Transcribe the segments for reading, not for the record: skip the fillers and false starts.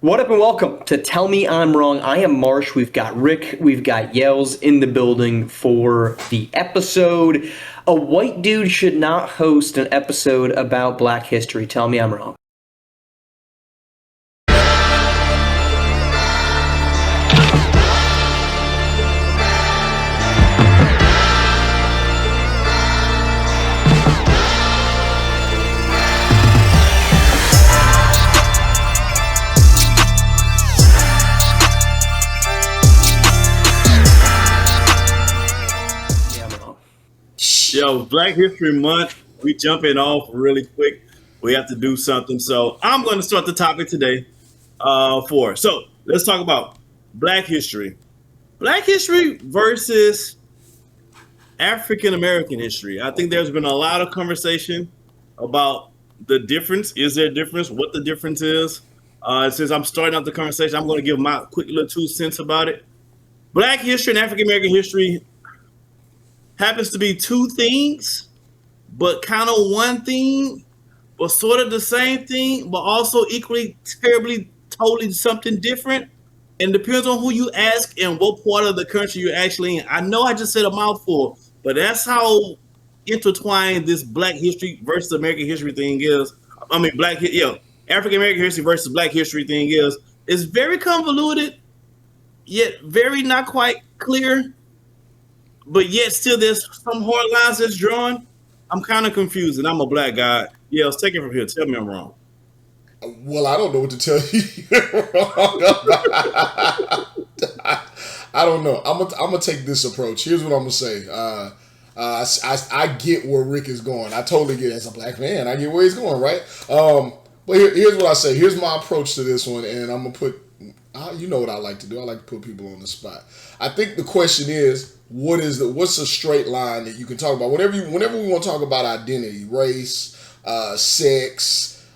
What up and welcome to Tell Me I'm Wrong. I am Marsh. We've got Rick. We've got Yellz in the building for the episode. A white dude should not host an episode about Black history. Tell me I'm wrong. Yeah, I'm wrong. Yo, Black History Month. We jumping off really quick. We have to do something. So I'm going to start the topic today. So let's talk about Black history. Black history versus African American history. I think there's been a lot of conversation about the difference. Is there a difference? What the difference is? Since I'm starting out the conversation, I'm going to give my quick little 2 cents about it. Black history and African American history happens to be two things, but kind of one thing, but sort of the same thing, but also equally, terribly, totally something different. And depends on who you ask and what part of the country you're actually in. I know I just said a mouthful, but that's how intertwined this Black history versus American history thing is. I mean, African American history versus Black history thing is. It's very convoluted, yet very not quite clear, but yet still there's some hard lines that's drawn. I'm kind of confused, and I'm a black guy. Yeah, let's take it from here. Tell me I'm wrong. Well, I don't know what to tell you. You're wrong about. I don't know. I'm gonna take this approach. Here's what I'm gonna say. I get where Rick is going. I totally get it. As a black man, I get where he's going, right? But here's what I say. Here's my approach to this one, and I'm gonna put. You know what I like to do. I like to put people on the spot. I think the question is, what's a straight line that you can talk about? Whenever we want to talk about identity, race, sex,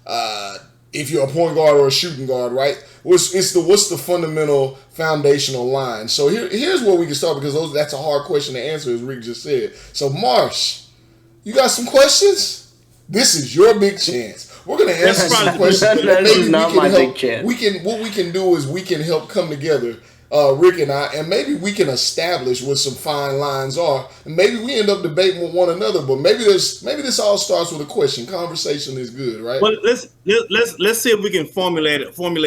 if you're a point guard or a shooting guard, right? What's the fundamental foundational line? So here's where we can start, because that's a hard question to answer, as Rick just said. So Marsh, you got some questions? This is your big chance. We're gonna answer some questions. That is not my big chance. What we can do is we can help come together, Rick and I, and maybe we can establish what some fine lines are, and maybe we end up debating with one another. But maybe this all starts with a question. Conversation is good, right? Well, let's see if we can formulate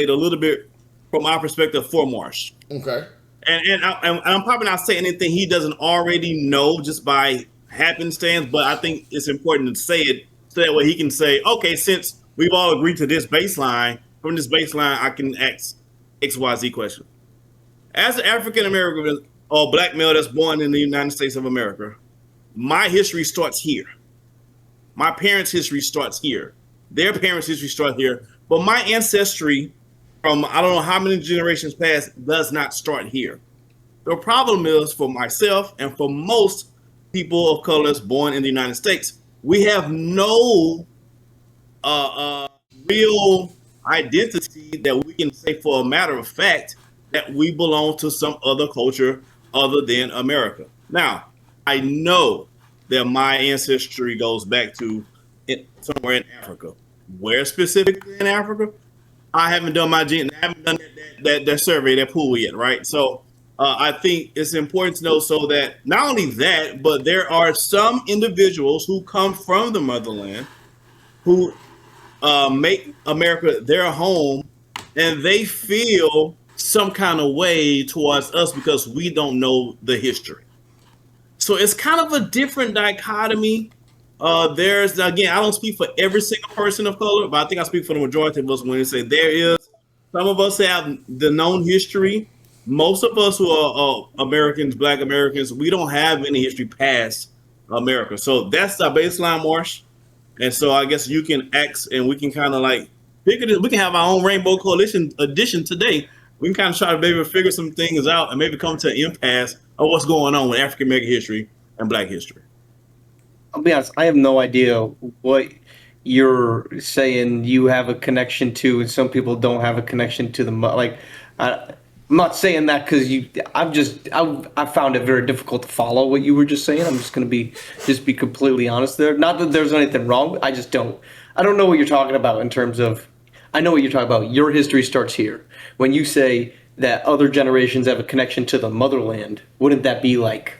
a little bit from our perspective for Marsh. Okay. And I'm probably not saying anything he doesn't already know just by happenstance, but I think it's important to say it so that way he can say, okay, since we've all agreed to this baseline, from this baseline, I can ask XYZ question. As an African American or black male that's born in the United States of America, my history starts here. My parents' history starts here. Their parents' history starts here. But my ancestry from I don't know how many generations past does not start here. The problem is, for myself and for most people of color born in the United States, we have no real identity that we can say for a matter of fact that we belong to some other culture other than America. Now, I know that my ancestry goes back to somewhere in Africa. Where specifically in Africa? I haven't done I haven't done that survey, that pool yet, right? So I think it's important to know so that not only that, but there are some individuals who come from the motherland who make America their home, and they feel some kind of way towards us because we don't know the history. So it's kind of a different dichotomy. There's, again, I don't speak for every single person of color, but I think I speak for the majority of us when they say there is. Some of us have the known history. Most of us who are Americans, black Americans, we don't have any history past America. So that's the baseline, Marsh. And so I guess you can ask, and we can kind of like figure this. We can have our own Rainbow Coalition edition today. We can kind of try to maybe figure some things out and maybe come to an impasse of what's going on with African American history and black history. I'll be honest, I have no idea what you're saying you have a connection to, and some people don't have a connection to them. Like, I'm not saying that because I found it very difficult to follow what you were just saying. I'm just going to be completely honest there. Not that there's anything wrong. I don't know what you're talking about in terms of I know what you're talking about. Your history starts here. When you say that other generations have a connection to the motherland, wouldn't that be like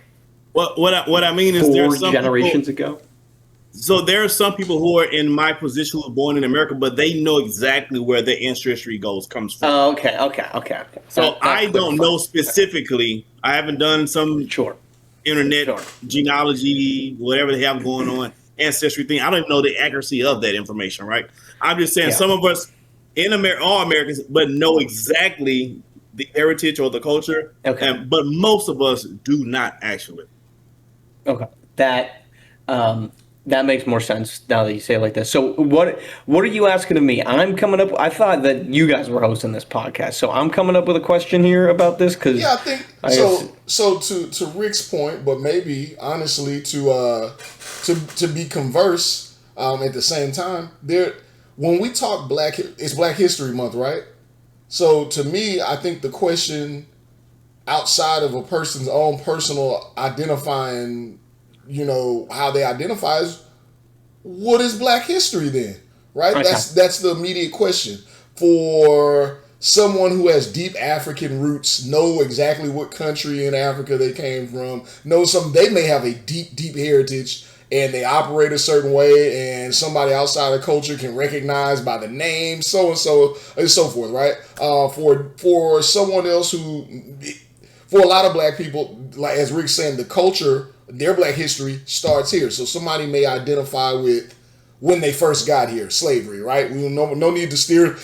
What I mean is four there's some people. generations ago? So there are some people who are in my position who are born in America, but they know exactly where their ancestry comes from. Oh, okay. So That I don't know clarifies. specifically. I haven't done some Sure, internet sure. genealogy, whatever they have going on, ancestry thing. I don't even know the accuracy of that information, right? I'm just saying Yeah. some of us in America, all Americans, but know exactly the heritage or the culture. Okay. But most of us do not actually. Okay. That makes more sense now that you say it like this. So what are you asking of me? I'm coming up. I thought that you guys were hosting this podcast, so I'm coming up with a question here about this because Yeah, I think so. So to Rick's point, but maybe honestly to be converse at the same time. There, when we talk it's Black History Month, right? So to me, I think the question outside of a person's own personal identifying, how they identify is, what is Black history then? Right? Okay. That's the immediate question. For someone who has deep African roots, know exactly what country in Africa they came from, they may have a deep heritage and they operate a certain way, and somebody outside of culture can recognize by the name, so and so and so forth, right? For someone else for a lot of Black people, like as Rick's saying, the culture, their Black history starts here. So somebody may identify with when they first got here, slavery, right? We no need to steer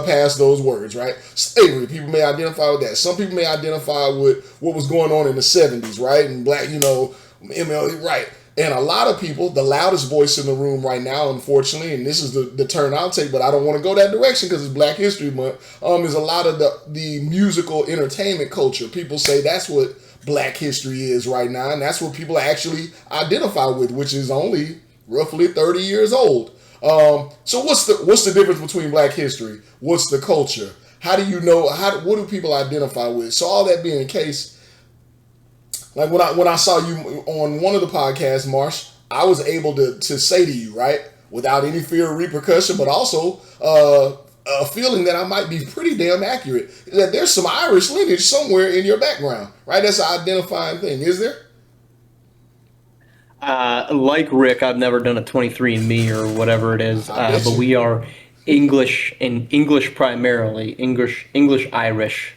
past those words, right? Slavery, people may identify with that. Some people may identify with what was going on in the 70s, right? And Black, MLE, right? And a lot of people, the loudest voice in the room right now, unfortunately, and this is the turn I'll take, but I don't want to go that direction because it's Black History Month, is a lot of the musical entertainment culture. People say that's what Black history is right now, and that's what people actually identify with, which is only roughly 30 years old. So what's the difference between Black history? What's the culture? How do you know? What do people identify with? So all that being the case, like when I saw you on one of the podcasts, Marsh, I was able to say to you, right, without any fear of repercussion, but also a feeling that I might be pretty damn accurate, that there's some Irish lineage somewhere in your background, right? That's an identifying thing, is there? Like Rick, I've never done a 23andMe or whatever it is, but we are English and English primarily, English Irish.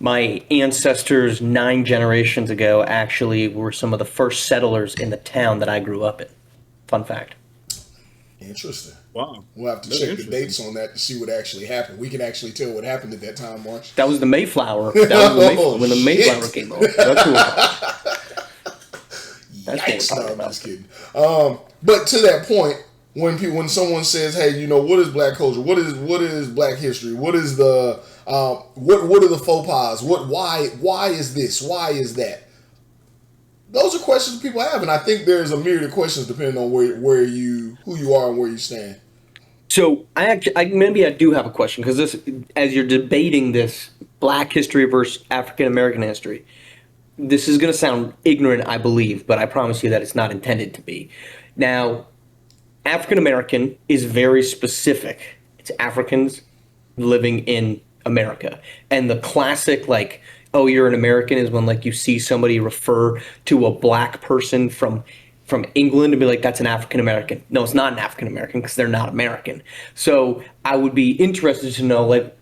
My ancestors 9 generations ago actually were some of the first settlers in the town that I grew up in. Fun fact. Interesting. Wow. We'll have to check the dates on that to see what actually happened. We can actually tell what happened at that time, Marsh. That was the Mayflower. That was the Mayflower, when the Mayflower came over. That's who Yikes! No, I'm just kidding. But to that point, when someone says, "Hey, what is Black culture? What is Black history? What is the what are the faux pas? Why is this? Why is that?" Those are questions people have, and I think there's a myriad of questions depending on who you are and where you stand. So maybe I do have a question, because this, as you're debating this Black history versus African American history, this is going to sound ignorant, I believe, but I promise you that it's not intended to be. Now, African American is very specific. It's Africans living in America. And the classic, like, oh, you're an American, is when, like, you see somebody refer to a Black person from England and be like, that's an African American. No, it's not an African American, because they're not American. So I would be interested to know, like,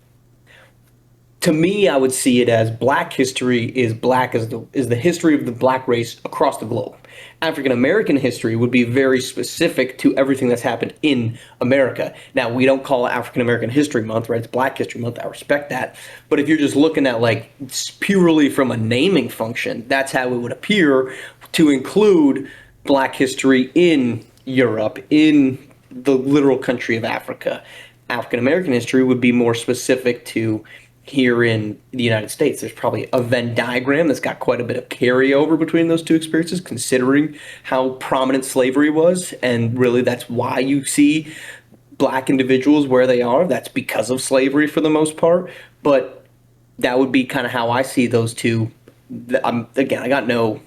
to me, I would see it as Black history is the history of the Black race across the globe. African American history would be very specific to everything that's happened in America. Now, we don't call it African American History Month, right? It's Black History Month. I respect that. But if you're just looking at, like, purely from a naming function, that's how it would appear to include Black history in Europe, in the literal country of Africa. African American history would be more specific to here in the United States. There's probably a Venn diagram that's got quite a bit of carryover between those two experiences, considering how prominent slavery was. And really, that's why you see Black individuals where they are. That's because of slavery for the most part. But that would be kind of how I see those two. Again, I got no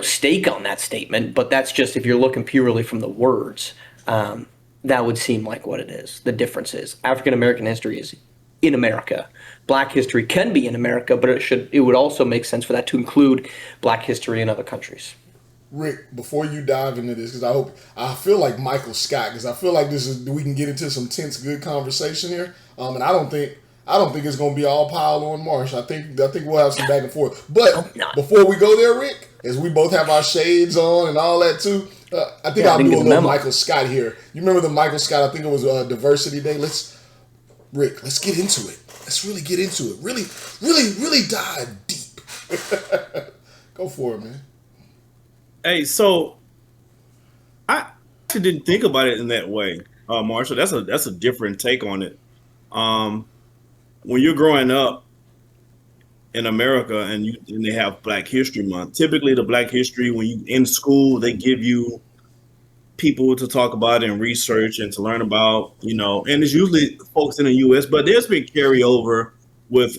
stake on that statement, but that's just if you're looking purely from the words. that would seem like what it is. The difference is African American history is in America. Black history can be in America, but it would also make sense for that to include Black history in other countries. Rick, before you dive into this, because I feel like Michael Scott, because I feel like we can get into some tense, good conversation here, and I don't think it's going to be all pile on Marsh. I think we'll have some back and forth. But before we go there, Rick, as we both have our shades on and all that too, I think I'll do a little Michael Scott here. You remember the Michael Scott? I think it was Diversity Day. Let's get into it. Let's really get into it. Really, really, really dive deep. Go for it, man. Hey, so I actually didn't think about it in that way, Marshall. That's a different take on it. When you're growing up in America and they have Black History Month, typically the Black History, when you in school, they give you people to talk about and research and to learn about, and it's usually folks in the U.S., but there's been carryover with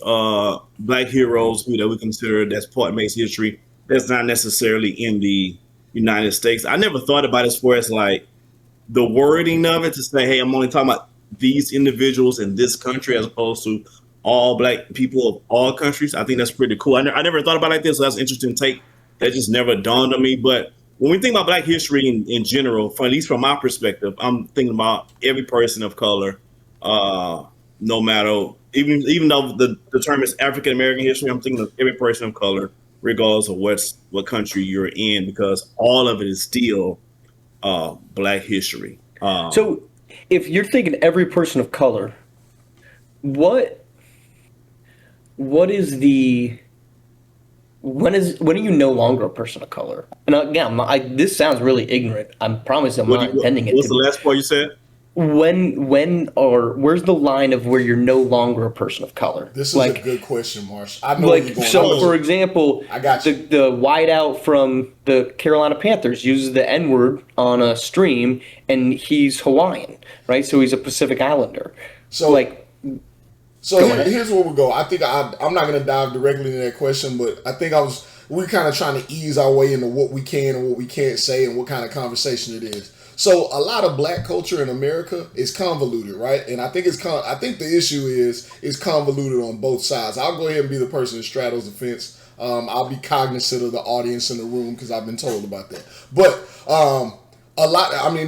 Black heroes that we consider that's part makes history. That's not necessarily in the United States. I never thought about it as far as like the wording of it to say, hey, I'm only talking about these individuals in this country as opposed to all Black people of all countries. I think that's pretty cool. I never thought about it like this, so that's an interesting take that just never dawned on me. But when we think about Black history in general, at least from my perspective, I'm thinking about every person of color, no matter, even though the term is African American history, I'm thinking of every person of color, regardless of what country you're in, because all of it is still Black history. So if you're thinking every person of color, what is the when are you no longer a person of color? And again, this sounds really ignorant. I promise I'm not intending it. What's the last part you said? Where's the line of where you're no longer a person of color? This is a good question, Marsh. I know you're going so. For example, I got you. The wideout from the Carolina Panthers uses the N-word on a stream, and he's Hawaiian, right? So he's a Pacific Islander. Here's where we'll go. I think I'm not going to dive directly into that question, but I think we're kind of trying to ease our way into what we can and what we can't say and what kind of conversation it is. So a lot of Black culture in America is convoluted, right? And I think I think the issue is convoluted on both sides. I'll go ahead and be the person that straddles the fence. I'll be cognizant of the audience in the room because I've been told about that. But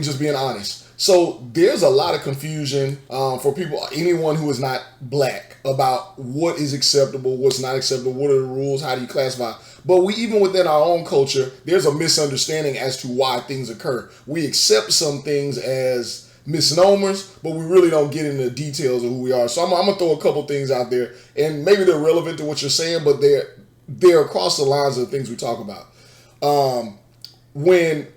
just being honest. So there's a lot of confusion for people, anyone who is not Black, about what is acceptable, what's not acceptable, what are the rules, how do you classify. But even within our own culture, there's a misunderstanding as to why things occur. We accept some things as misnomers, but we really don't get into the details of who we are. So I'm going to throw a couple things out there, and maybe they're relevant to what you're saying, but they're across the lines of the things we talk about. When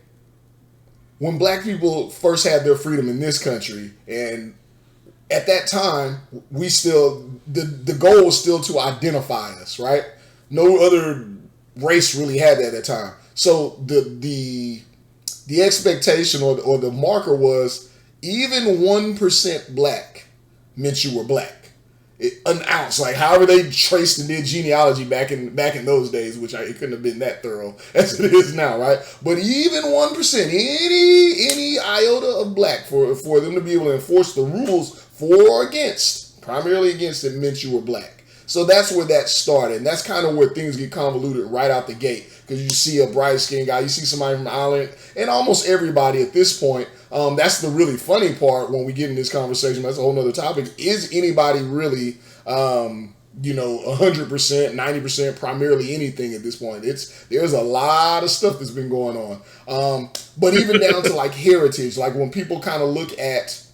Black people first had their freedom in this country, and at that time, the goal was still to identify us, right? No other race really had that at that time. So the expectation or the marker was even 1% Black meant you were Black. An ounce, like however they traced and did genealogy back in those days, which it couldn't have been that thorough as it is now, right? But even 1%, any iota of Black for them to be able to enforce the rules for or against, primarily against it, meant you were Black. So that's where that started, and that's kind of where things get convoluted right out the gate, because you see a bright-skinned guy, you see somebody from the island, and almost everybody at this point. That's the really funny part when we get in this conversation. That's a whole nother topic. Is anybody really, 100%, 90%, primarily anything at this point? There's a lot of stuff that's been going on. But even down to like heritage, like when people kind of look at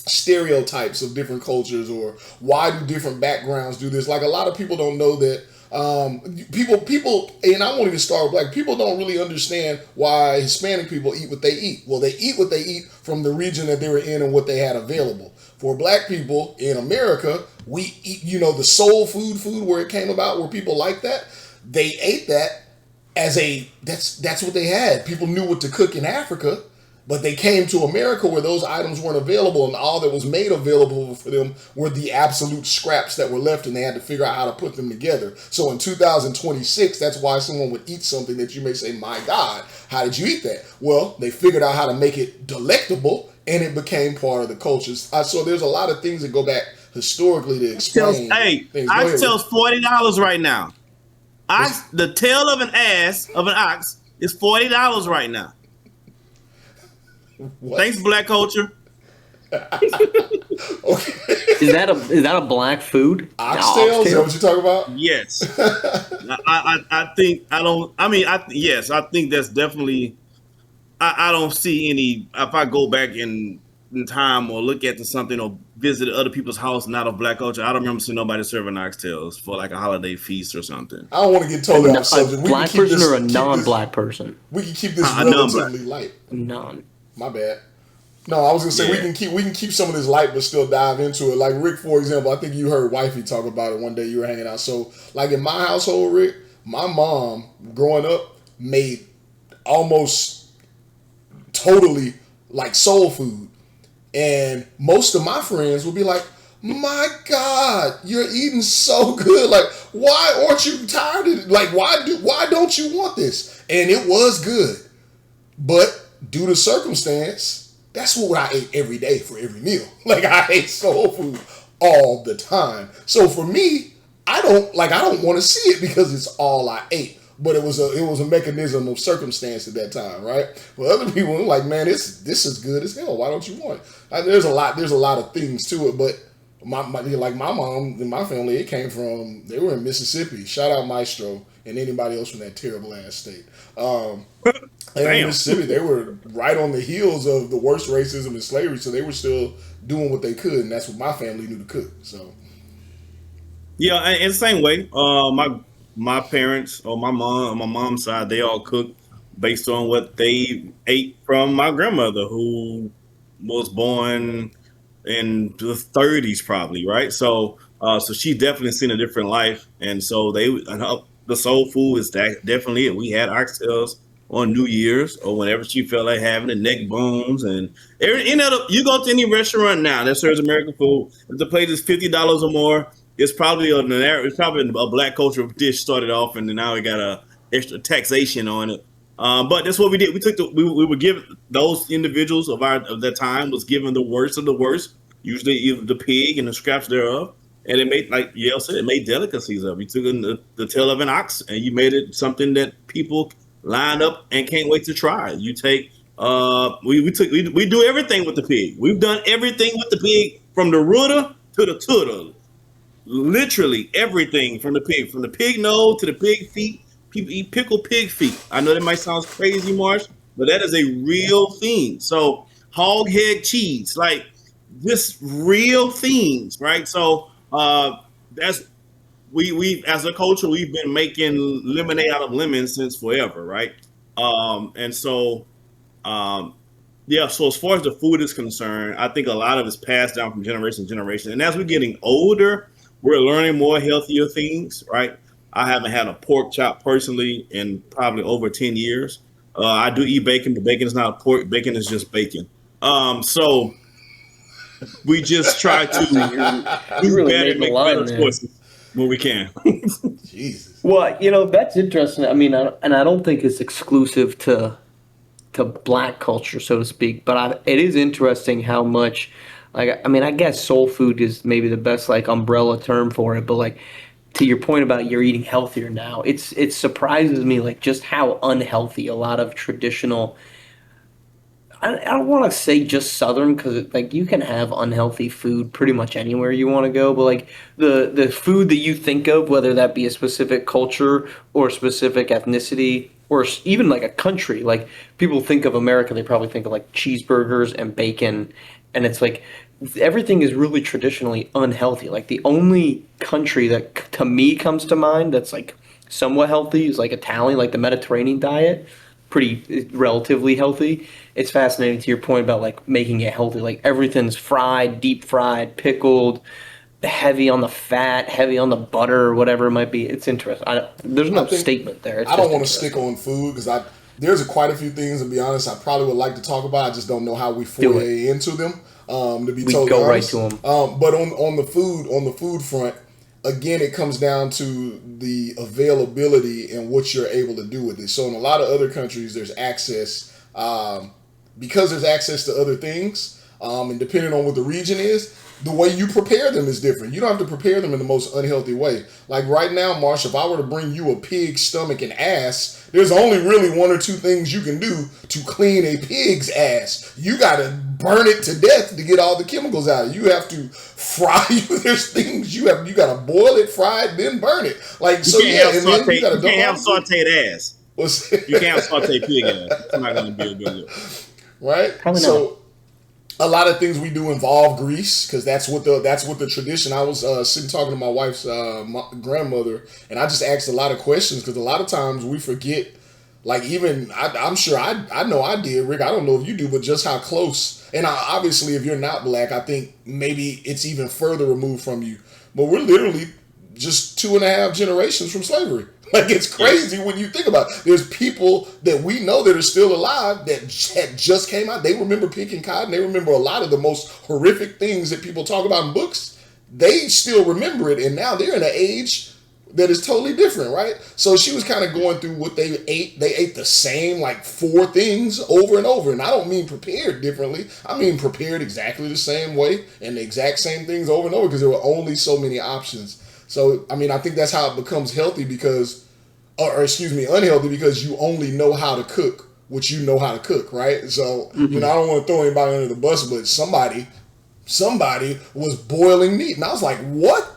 stereotypes of different cultures or why do different backgrounds do this, like a lot of people don't know that people, and I won't even start with Black people, don't really understand why Hispanic people eat what they eat. Well, they eat what they eat from the region that they were in and what they had available. For Black people in America, we eat, the soul food where it came about, where people like that, they ate that as that's what they had. People knew what to cook in Africa, but they came to America where those items weren't available, and all that was made available for them were the absolute scraps that were left, and they had to figure out how to put them together. So in 2026, that's why someone would eat something that you may say, my God, how did you eat that? Well, they figured out how to make it delectable, and it became part of the culture. So there's a lot of things that go back historically to explain things. Go ahead, Rick. Oxtail's $40 right now. The tail of an ox is $40 right now. What? Thanks, black culture. Okay. Is that a black food? Oxtail? Is that what you're talking about? Yes. Yes, I think that's definitely. I don't see any. If I go back in time or look at something or visit other people's house not of black culture, I don't remember seeing nobody serving oxtails for like a holiday feast or something. I don't want to get totally off subject. A black person or a non-black person? We can keep this relatively light. None. My bad. No, I was gonna say we can keep some of this light, but still dive into it. Like Rick, for example, I think you heard Wifey talk about it one day. You were hanging out. So, like in my household, Rick, my mom growing up made almost totally like soul food, and most of my friends would be like, "My God, you're eating so good! Like, why aren't you tired of it? Like, why don't you want this?" And it was good, but due to circumstance. That's what I ate every day for every meal. Like I ate soul food all the time. So for me, I don't want to see it because it's all I ate. But it was a mechanism of circumstance at that time, right? But other people were like, man, this is good as hell. Why don't you want it? There's a lot of things to it, but my mom and my family, it came from, they were in Mississippi. Shout out Maestro and anybody else from that terrible ass state. They were in Mississippi. They were right on the heels of the worst racism and slavery, so they were still doing what they could, and that's what my family knew to cook. So, yeah, and the same way, my parents or my mom on my mom's side, they all cooked based on what they ate from my grandmother, who was born in the 30s, probably, right? So, so she definitely seen a different life, and so the soul food is definitely it. We had oxtails on New Year's or whenever she felt like having the neck bones, and you go to any restaurant now that serves American food. If the plate is $50 or more, it's probably a black culture dish started off, and then now we got a extra taxation on it. But that's what we did. We would give those individuals of that time was given the worst of the worst, usually either the pig and the scraps thereof. And it made, like Yellz said, it made delicacies of it. You took the tail of an ox and you made it something that people line up and can't wait to try. You take we do everything with the pig. We've done everything with the pig from the rudder to the tooter. Literally everything from the pig nose to the pig feet. People eat pickled pig feet. I know that might sound crazy, Marsh, but that is a real thing. So hog head cheese, like this real things, right? So that's we as a culture, we've been making lemonade out of lemons since forever, right? And so yeah, so as far as the food is concerned, I think a lot of it's passed down from generation to generation. And as we're getting older, we're learning more healthier things, right? I haven't had a pork chop personally in probably over 10 years. I do eat bacon, but bacon is not pork. Bacon is just bacon. So we just try to do really better, make line, better choices when we can. Jesus. Well, that's interesting. I mean, and I don't think it's exclusive to black culture, so to speak, but it is interesting how much, like, I mean, I guess soul food is maybe the best like umbrella term for it, but like to your point about you're eating healthier now, it surprises me like just how unhealthy a lot of traditional. I don't want to say just Southern because like you can have unhealthy food pretty much anywhere you want to go, but like the food that you think of, whether that be a specific culture or a specific ethnicity or even like a country, like people think of America, they probably think of like cheeseburgers and bacon, and it's like everything is really traditionally unhealthy. Like the only country that to me comes to mind that's like somewhat healthy is like Italian, like the Mediterranean diet, pretty relatively healthy. It's fascinating to your point about like making it healthy. Like everything's fried, deep fried, pickled, heavy on the fat, heavy on the butter, or whatever it might be. It's interesting. There's no statement there. It's I don't want to stick on food because there's quite a few things, to be honest, I probably would like to talk about. I just don't know how we foray into them. To be totally go honest. right to them. But on the food front, again, it comes down to the availability and what you're able to do with it. So in a lot of other countries, there's access. Because there's access to other things, And depending on what the region is, the way you prepare them is different. You don't have to prepare them in the most unhealthy way. Like right now, Marsh, if I were to bring you a pig's stomach and ass, there's only really one or two things you can do to clean a pig's ass. You got to burn it to death to get all the chemicals out. You have to fry. There's things you got to boil it, fry it, then burn it. Like so, yeah. And then you got to have sauteed ass. You can't have sauteed pig ass. It's not going to be a good look, right? Probably so. not. A lot of things we do involve grease because that's what the tradition. I was sitting talking to my wife's grandmother, and I just asked a lot of questions because a lot of times we forget. Like even I'm sure I know I did, Rick. I don't know if you do, but just how close. And obviously, if you're not black, I think maybe it's even further removed from you. But we're literally just 2.5 generations from slavery. Like it's crazy when you think about it. There's people that we know that are still alive that had just came out. They remember picking cotton. They remember a lot of the most horrific things that people talk about in books. They still remember it, and now they're in an age that is totally different, right? So she was kind of going through what they ate. They ate the same like 4 things over and over, and I don't mean prepared differently. I mean prepared exactly the same way and the exact same things over and over because there were only so many options. So, I mean, I think that's how it becomes healthy because, or excuse me, unhealthy because you only know how to cook what you know how to cook, right? So, you know, I don't want to throw anybody under the bus, but somebody was boiling meat. And I was like, what?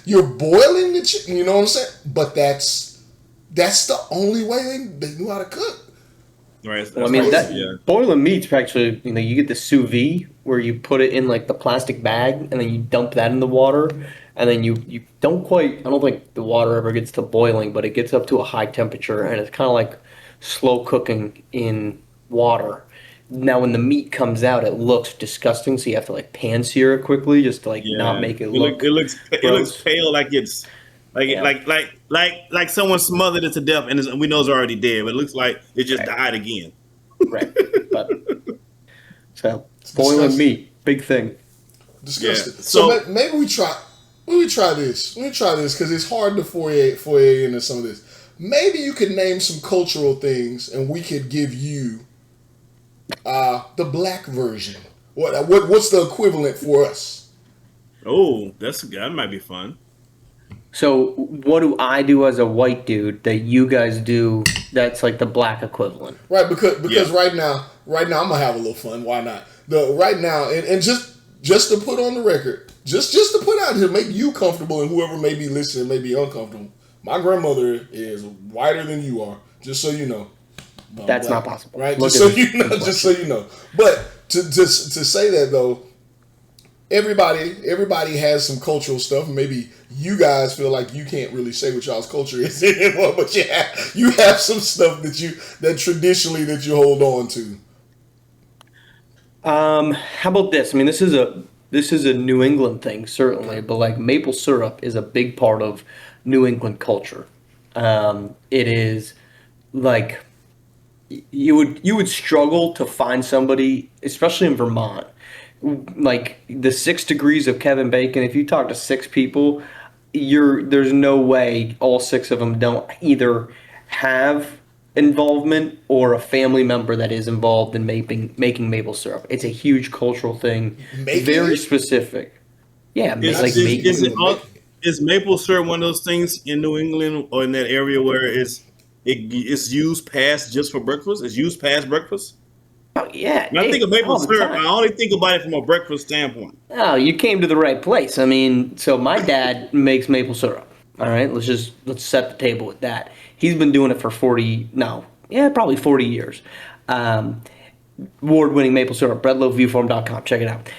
You're boiling the chicken? You know what I'm saying? But that's the only way they knew how to cook. Right. Well, I mean, boiling meat's actually, you know, you get the sous vide where you put it in like the plastic bag and then you dump that in the water. And then you don't quite, I don't think the water ever gets to boiling, but it gets up to a high temperature and it's kind of like slow cooking in water. Now, when the meat comes out, it looks disgusting, so you have to like pan sear it quickly just to like not make it look. It looks pale, like it's like someone smothered it to death, and we know it's already dead, but it looks like it just died again. Right. But so boiling meat, big thing. Disgusting. Yeah. So maybe we try. Let me try this because it's hard to foyer into some of this. Maybe you could name some cultural things, and we could give you the black version. What's the equivalent for us? Oh, that might be fun. So, what do I do as a white dude that you guys do? That's like the black equivalent, right? Because right now I'm gonna have a little fun. Why not? Right now, and just to put on the record. Just to put out here, make you comfortable and whoever may be listening may be uncomfortable. My grandmother is whiter than you are, just so you know. That's not possible. Right? Just so you know. But to say that though, everybody has some cultural stuff. Maybe you guys feel like you can't really say what y'all's culture is anymore, but you have some stuff that traditionally that you hold on to. How about this? I mean, this is a New England thing, certainly, but like maple syrup is a big part of New England culture. It is like you would struggle to find somebody, especially in Vermont, like the 6 degrees of Kevin Bacon. If you talk to 6 people, there's no way all 6 of them don't either have involvement or a family member that is involved in making maple syrup. It's a huge cultural thing, very specific. Yeah, is maple syrup one of those things in New England or in that area where it's used past just for breakfast? It's used past breakfast? Oh, yeah. When I think of maple syrup, I only think about it from a breakfast standpoint. Oh, you came to the right place. I mean, so my dad makes maple syrup. All right, let's set the table with that. He's been doing it for probably 40 years. Award-winning maple syrup, breadloafviewform.com. Check it out.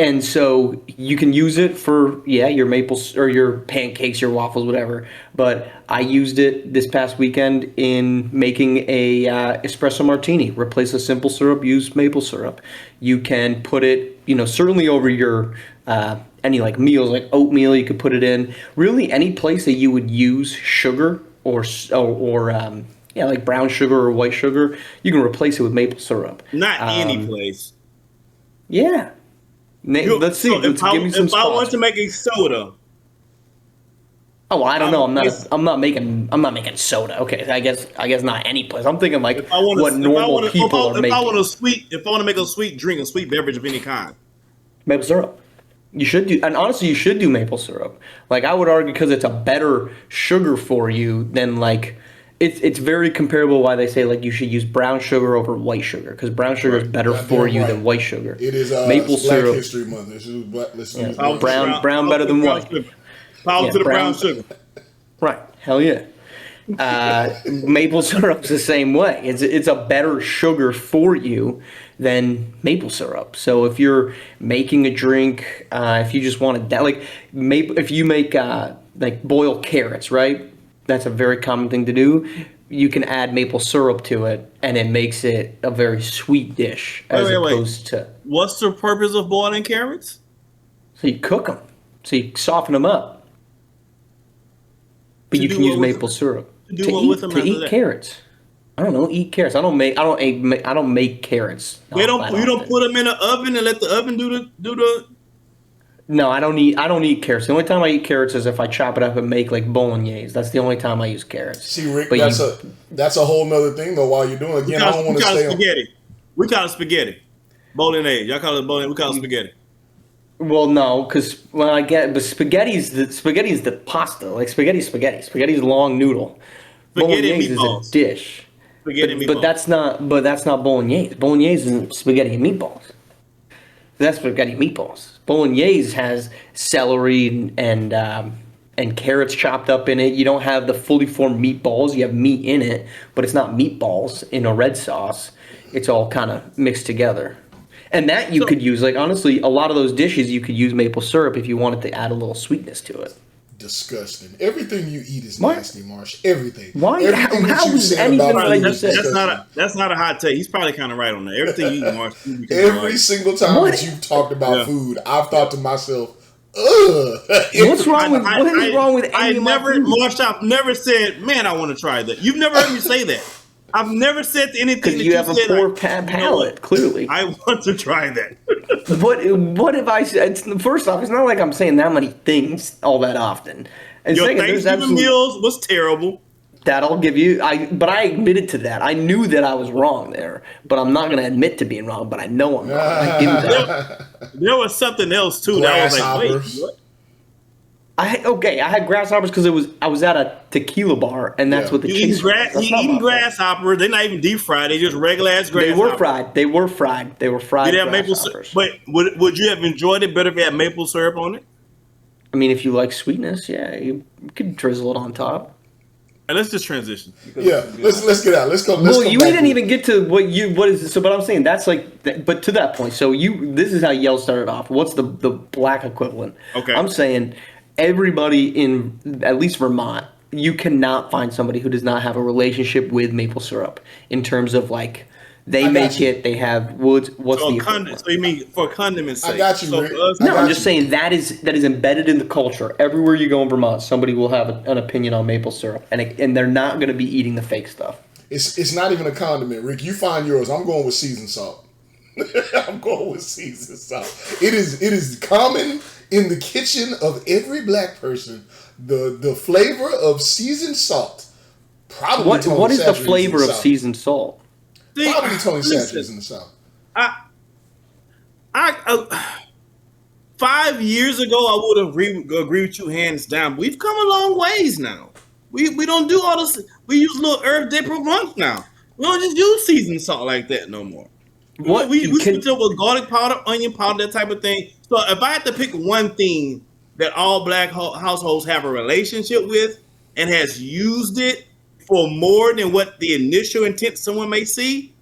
And so you can use it for your maple or your pancakes, your waffles, whatever. But I used it this past weekend in making a espresso martini. Replace the simple syrup, use maple syrup. You can put it, certainly over your any like meals, like oatmeal. You could put it in. Really, any place that you would use sugar or like brown sugar or white sugar, you can replace it with maple syrup. Not any place. Yeah. Let's see. So if I want to make a soda, Oh, well, I don't know. It's- I'm not making soda. Okay, I guess not any place. I'm thinking like If I want what to, normal people are if I want making. a sweet, if I want to make a sweet drink, a sweet beverage of any kind, Maple syrup. You should do, and honestly, you should do maple syrup. Like I would argue, because it's a better sugar for you than like, it's very comparable. Why they say like you should use brown sugar over white sugar, because brown sugar is Right. better for Goddamn you right. than white sugar. It is Maple it's Black syrup. History Month. Let's use power to the Brown power better to the than brown white. sugar. Power Yeah, to the brown brown- sugar. Right. Hell yeah. Maple syrup's the same way. It's a better sugar for you than maple syrup. So if you're making a drink, if you just want to like maple, if you make like boiled carrots, right? That's a very common thing to do. You can add maple syrup to it, and it makes it a very sweet dish as Wait. opposed to. What's the purpose of boiling carrots? So you cook them, so you soften them up, but To you do can use what with maple them? syrup To do what with them to after eat that? carrots. I don't know. Eat carrots. I don't make carrots. We don't. that You don't often. put them in the oven and let the oven do the. No, I don't eat carrots. The only time I eat carrots is if I chop it up and make like bolognese. That's the only time I use carrots. See, Rick, But that's a whole nother thing though. While you're doing it. Again, I don't want to call stay it on. spaghetti. We call it spaghetti. Bolognese. Y'all call it bolognese. We call it spaghetti. Well, no, because when I get but spaghetti's the pasta. Like spaghetti's spaghetti. Spaghetti's a long noodle. Spaghetti and Bolognese is meatballs. a dish. Spaghetti and But meatballs. that's not bolognese. Bolognese isn't spaghetti and meatballs. That's spaghetti and meatballs. Bolognese has celery and carrots chopped up in it. You don't have the fully formed meatballs. You have meat in it, but it's not meatballs in a red sauce. It's all kind of mixed together. And that you could use, like honestly, a lot of those dishes you could use maple syrup if you wanted to add a little sweetness to it. Disgusting. Everything you eat is What? nasty, Marsh. Everything. Why? Everything How you is said anything about that I food just is said- disgusting. That's not a hot take. He's probably kind of right on that. Everything you eat, Marsh. Every single time What? that you've talked about Yeah. food, I've thought to myself, ugh. What's wrong with what is wrong with I any of my never, food? Marsh, I've never said, man, I want to try that. You've never heard me say that. I've never said anything Because that you have a said, poor like, you know palate, what? clearly. I want to try that. What if I said? First off, it's not like I'm saying that many things all that often. And Your second, there's Thanksgiving absolutely meals was terrible. that I'll give you. But I admitted to that. I knew that I was wrong there, but I'm not going to admit to being wrong. But I know I'm wrong. I give you that. There was something else too that I was like, wait, Grasshoppers. what? I had grasshoppers because I was at a tequila bar, and that's Yeah. what the You cheese eating, was. That's not my eating fault. grasshoppers. They're not even deep fried. They just regular ass They grasshoppers. were fried. They were fried. They were fried Did it have maple grasshoppers. syrup? But would you have enjoyed it better if it had maple syrup on it? I mean, if you like sweetness, yeah, you could drizzle it on top. And let's just transition. Yeah, let's get out. Let's go. Let's Well, come you back didn't to- even get to what is so. But I'm saying that's like, but to that point. So this is how Yellz started off. What's the black equivalent? Okay. I'm saying everybody in at least Vermont, you cannot find somebody who does not have a relationship with maple syrup in terms of like they I got make you. it, they have woods. What's So, the equivalent? so you mean for condiments sake? I got you, So Rick. for us, I No, got I'm just you. saying that is embedded in the culture. Everywhere you go in Vermont, somebody will have an opinion on maple syrup, and they're not going to be eating the fake stuff. It's not even a condiment, Rick. You find yours. I'm going with seasoned salt. I'm going with seasoned salt. It is common in the kitchen of every black person. The flavor of seasoned salt. Probably Tony What is the Chachere's in flavor of South. seasoned salt? see, Probably Tony listen, Chachere's in the South. I 5 years ago, I would agree with you hands down. We've come a long ways now. We don't do all this. We use little herb de Provence now. We don't just use seasoned salt like that no more. What we can- switch up with garlic powder, onion powder, that type of thing. So if I had to pick one thing that all black households have a relationship with and has used it for more than what the initial intent someone may think.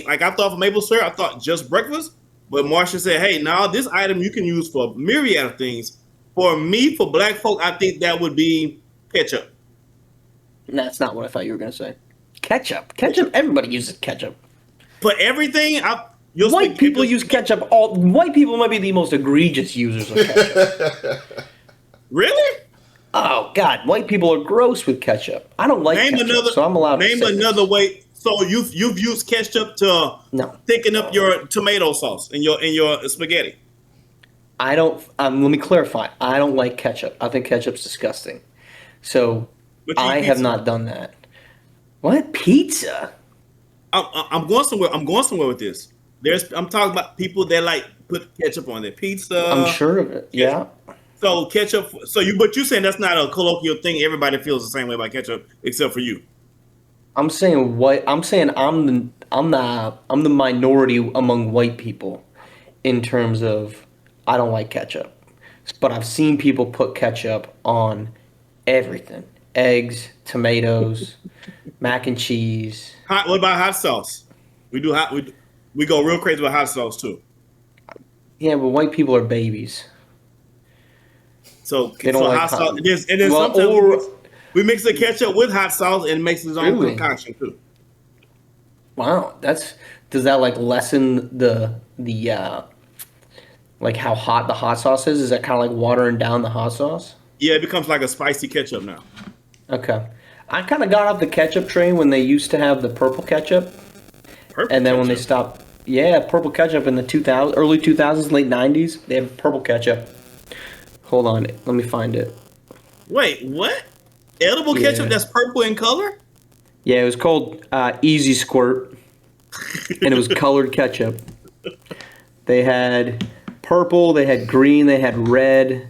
Like I thought for maple syrup, I thought just breakfast. But Marcia said, hey, now this item you can use for a myriad of things. For me, for black folk, I think that would be ketchup. That's not what I thought you were going to say. Ketchup. Everybody uses ketchup. For everything, White people use ketchup. White people might be the most egregious users of ketchup. Really? Oh God, white people are gross with ketchup. I don't like ketchup, so I'm allowed to name say this. another way. So you've used ketchup to No. thicken up your tomato sauce in your spaghetti. I don't. Let me clarify. I don't like ketchup. I think ketchup's disgusting. So But you eat I have pizza. not done that. What pizza? I'm going somewhere. I'm going somewhere with this. I'm talking about people that like put ketchup on their I'm pizza. sure of it. Ketchup. Yeah. So ketchup. But you saying that's not a colloquial thing. Everybody feels the same way about ketchup, except for you. I'm the minority among white people in terms of I don't like ketchup. But I've seen people put ketchup on everything. Eggs, tomatoes, mac and cheese. What about hot sauce? We do hot. We go real crazy with hot sauce too. Yeah, but white people are babies. So They don't so like hot sauce. hot. And then Well, sometimes or we mix the ketchup with hot sauce and it makes its own really, concoction too. wow. Does that like lessen the like how hot the hot sauce is? Is that kind of like watering down the hot sauce? Yeah, it becomes like a spicy ketchup now. Okay. I kind of got off the ketchup train when they used to have the purple ketchup, Purple and then when they ketchup. stopped, yeah, purple ketchup in the 2000s, early 2000s, late 90s, they had purple ketchup. Hold on, let me find it. Wait, what? Edible ketchup Yeah. that's purple in color? Yeah, it was called Easy Squirt, and it was colored ketchup. They had purple, they had green, they had red,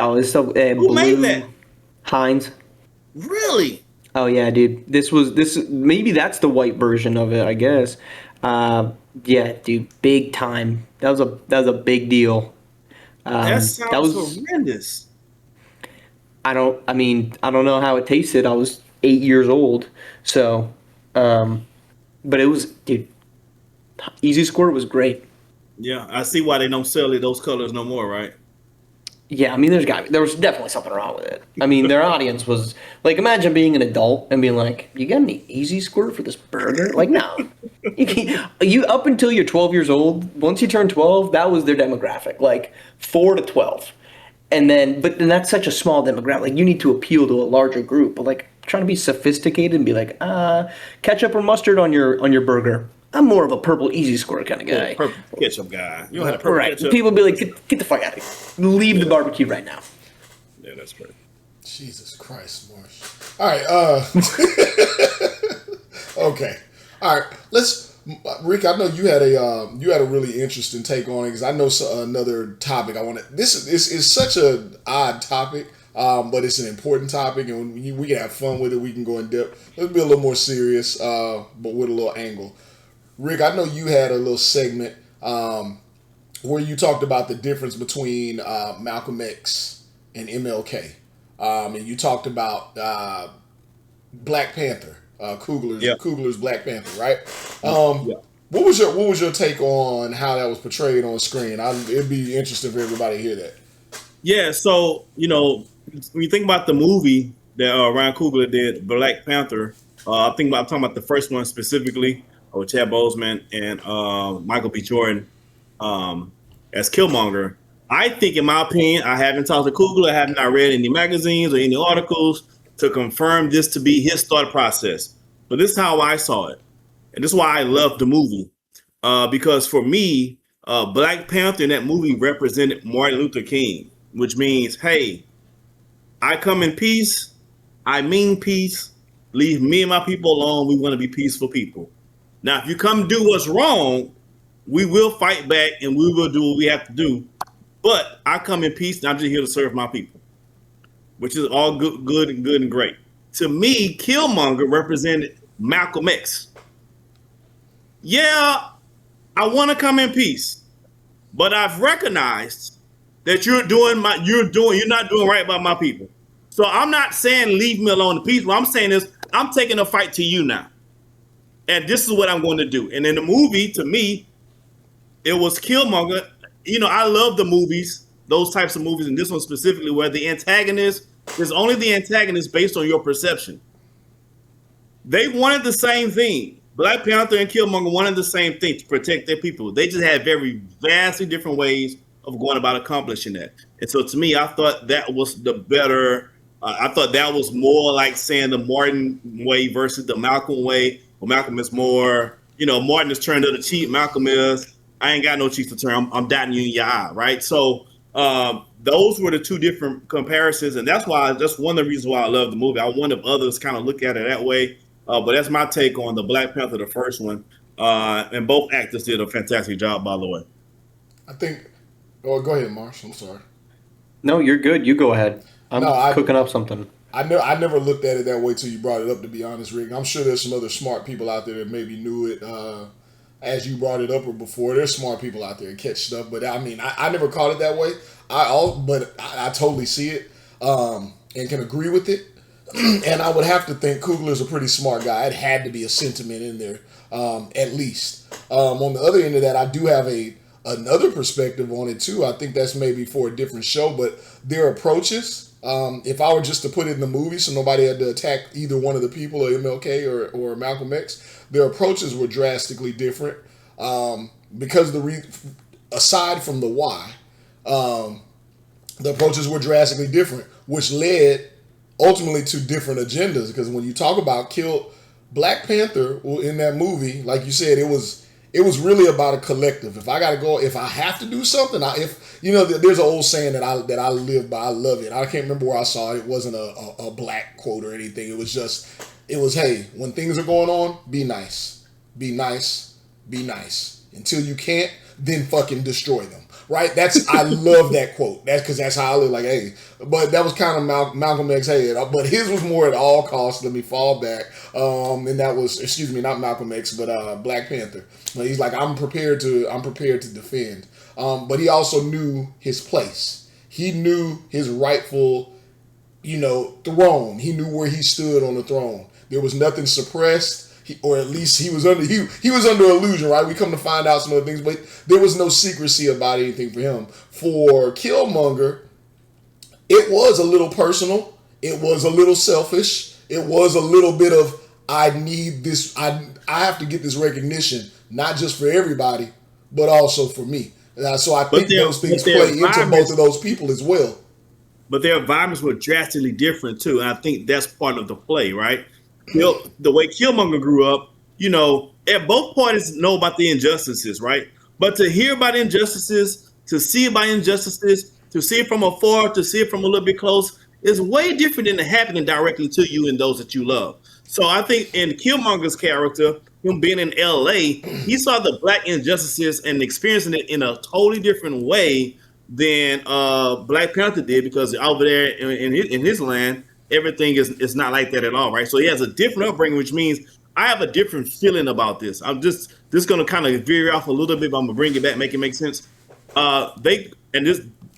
all this stuff, Who made that? blue. Heinz. Really? Oh yeah, dude. This maybe that's the white version of it, I guess. Yeah, dude, big time. That was a big deal. That That sounds was horrendous. I mean, I don't know how it tasted. I was 8 years old, so but it was dude. Easy Squirt was great. Yeah, I see why they don't sell it those colors no more, right? Yeah, I mean, there was definitely something wrong with it. I mean, their audience was like, imagine being an adult and being like, "You got any Easy Squirt for this burger?" Like, no, you up until you're 12 years old. Once you turn 12, that was their demographic, like 4 to 12, and then that's such a small demographic. Like, you need to appeal to a larger group. But like, trying to be sophisticated and be like, ketchup or mustard on your burger. I'm more of a purple Easy Squirt kind of Yeah, guy. purple ketchup guy. You don't have purple Right. ketchup. People be like, get the fuck out of here. Leave the Yeah. barbecue right now. Yeah, that's great. Jesus Christ, Marsh. All right. Okay. All right. Let's. Rick, I know you had a really interesting take on it because I know another topic I want to. This is such an odd topic, but it's an important topic, and we can have fun with it. We can go in depth. Let's be a little more serious, but with a little angle. Rick, I know you had a little segment where you talked about the difference between Malcolm X and MLK, and you talked about Black Panther, Yeah. Coogler's Black Panther, right? Yeah. What was your take on how that was portrayed on screen? It'd be interesting for everybody to hear that. Yeah, so when you think about the movie that Ryan Coogler did, Black Panther, I'm talking about the first one specifically, with Chad Boseman and Michael B. Jordan as Killmonger. I think, in my opinion, I haven't talked to Coogler, I have not read any magazines or any articles to confirm this to be his thought process. But this is how I saw it, and this is why I love the movie, because for me, Black Panther in that movie represented Martin Luther King, which means, hey, I come in peace. I mean peace. Leave me and my people alone. We want to be peaceful people. Now, if you come do what's wrong, we will fight back and we will do what we have to do. But I come in peace and I'm just here to serve my people, which is all good and great. To me, Killmonger represented Malcolm X. Yeah, I want to come in peace, but I've recognized that you're not doing right by my people. So I'm not saying leave me alone in peace. What I'm saying is I'm taking a fight to you now. And this is what I'm going to do. And in the movie, to me, it was Killmonger. I love the movies, those types of movies, and this one specifically, where the antagonist is only the antagonist based on your perception. They wanted the same thing. Black Panther and Killmonger wanted the same thing, to protect their people. They just had very vastly different ways of going about accomplishing that. And so to me, I thought that was the better. I thought that was more like saying the Martin way versus the Malcolm way. Well, Malcolm is more, Martin is turned to the cheek. Malcolm is, I ain't got no cheeks to turn. I'm dotting you in your eye, right? So those were the two different comparisons, and that's one of the reasons why I love the movie. I wonder if others kind of look at it that way, but that's my take on the Black Panther, the first one. And both actors did a fantastic job, by the way. I think. Oh, go ahead, Marsh. I'm sorry. No, you're good. You go ahead. I'm No, cooking up something. I never looked at it that way till you brought it up. To be honest, Rick, I'm sure there's some other smart people out there that maybe knew it as you brought it up or before. There's smart people out there that catch stuff, but I mean, I never caught it that way. But I totally see it and can agree with it. And I would have to think Coogler's a pretty smart guy. It had to be a sentiment in there, at least. On the other end of that, I do have another perspective on it too. I think that's maybe for a different show, but their approaches. If I were just to put it in the movie, so nobody had to attack either one of the people, or MLK or Malcolm X, their approaches were drastically different. Because aside from the why, the approaches were drastically different, which led ultimately to different agendas. Because when you talk about Black Panther in that movie, like you said, it was really about a collective. If I have to do something, there's an old saying that I live by. I love it. I can't remember where I saw it. It wasn't a black quote or anything. It was, hey, when things are going on, be nice, be nice, be nice. Until you can't, then fucking destroy them. Right? I love that quote. That's because that's how I live. Like, hey, but that was kind of Malcolm X. Hey, but his was more at all costs. Let me fall back. And that was, excuse me, not Malcolm X, but Black Panther. He's like, I'm prepared to defend. But he also knew his place. He knew his rightful, throne. He knew where he stood on the throne. There was nothing suppressed. Or at least he was under illusion, right? We come to find out some other things, but there was no secrecy about anything for him. For Killmonger, it was a little personal. It was a little selfish. It was a little bit of, I need this. I have to get this recognition, not just for everybody, but also for me. So I think those things play into both of those people as well. But their environments were drastically different too, and I think that's part of the play, right? The way Killmonger grew up, at both parties know about the injustices, right? But to hear about injustices, to see about injustices, to see it from afar, to see it from a little bit close, is way different than it happening directly to you and those that you love. So I think in Killmonger's character, him being in LA, he saw the black injustices and experiencing it in a totally different way than Black Panther did, because over there in his land, everything is not like that at all, right? So he has a different upbringing, which means I have a different feeling about this. I'm just going to kind of veer off a little bit, but I'm going to bring it back, make it make sense.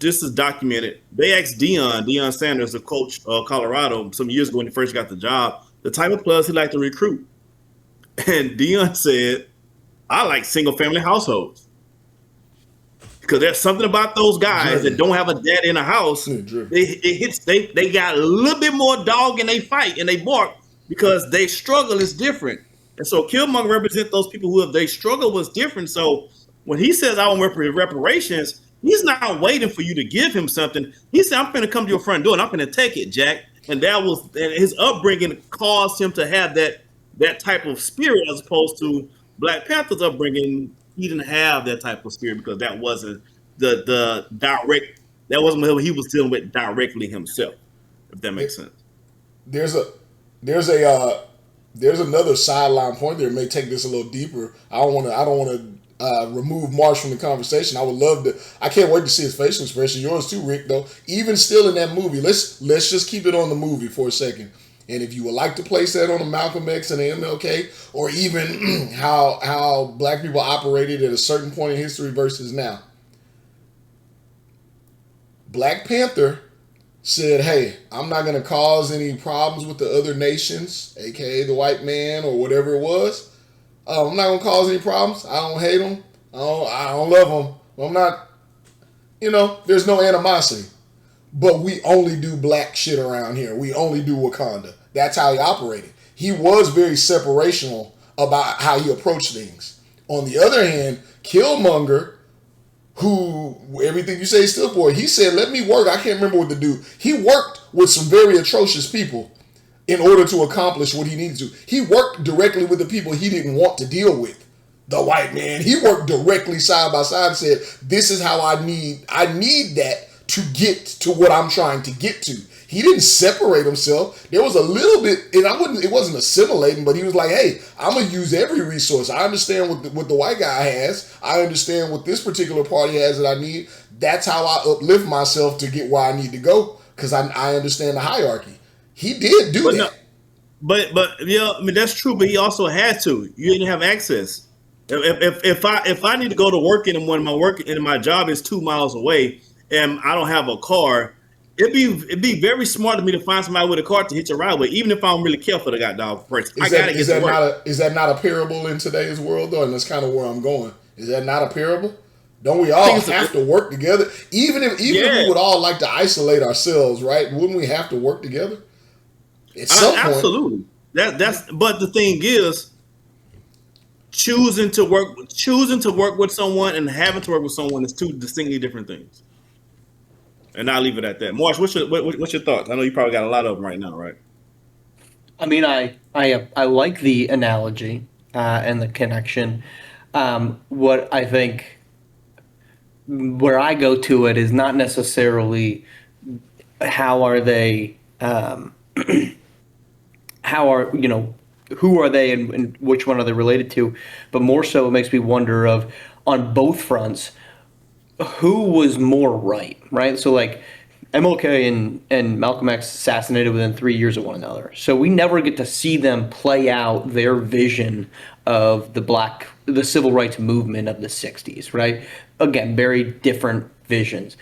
This is documented. They asked Deion Sanders, the coach of Colorado, some years ago when he first got the job, the type of players he liked to recruit. And Deion said, I like single-family households. Because there's something about those guys that don't have a dad in a house. They got a little bit more dog in they fight and they bark because they struggle is different. And so Killmonger represents those people who, if they struggle was different. So when he says I want reparations, he's not waiting for you to give him something. He said, I'm going to come to your front door and I'm going to take it, Jack. And his upbringing caused him to have that type of spirit, as opposed to Black Panther's upbringing. He didn't have that type of spirit because that wasn't the direct. That wasn't what he was dealing with directly himself. If that makes sense. There's another sideline point there. May take this a little deeper. I don't want to remove Marsh from the conversation. I would love to. I can't wait to see his facial expression. Yours too, Rick. Though, even still in that movie, let's just keep it on the movie for a second. And if you would like to place that on a Malcolm X and a MLK, or even how black people operated at a certain point in history versus now. Black Panther said, hey, I'm not going to cause any problems with the other nations, aka the white man or whatever it was. I'm not going to cause any problems. I don't hate them. I don't love them. I'm not, there's no animosity. But we only do black shit around here. We only do Wakanda. That's how he operated. He was very separational about how he approached things. On the other hand, Killmonger, who everything you say stood for, he said, let me work. I can't remember what to do. He worked with some very atrocious people in order to accomplish what he needed to. He worked directly with the people he didn't want to deal with. The white man. He worked directly side by side and said, this is how I need that to get to what I'm trying to get to. He didn't separate himself. There was a little bit, and it wasn't assimilating, but he was like, hey, I'm going to use every resource. I understand what the white guy has. I understand what this particular party has that I need. That's how I uplift myself to get where I need to go, because I understand the hierarchy. He did do that. No, but yeah, I mean, that's true, but he also had to. You didn't have access. If I need to go to work and my job is 2 miles away and I don't have a car, it'd be very smart of me to find somebody with a car to hitch a ride with, even if I don't really care for the goddamn person. I gotta get to work. Is that not a parable in today's world, though? And that's kind of where I'm going. Is that not a parable? Don't we all have to work together? Even if we would all like to isolate ourselves, right? Wouldn't we have to work together? At some point. Absolutely. But the thing is, choosing to work with someone and having to work with someone is two distinctly different things. And I'll leave it at that. Marsh, what's your thoughts? I know you probably got a lot of them right now, right? I mean, I like the analogy and the connection. What I think, where I go to it is not necessarily how are they, who are they and which one are they related to, but more so it makes me wonder of, on both fronts, who was more right? So like MLK and Malcolm X assassinated within 3 years of one another. So we never get to see them play out their vision of the civil rights movement of the 60s, right? Again, very different visions.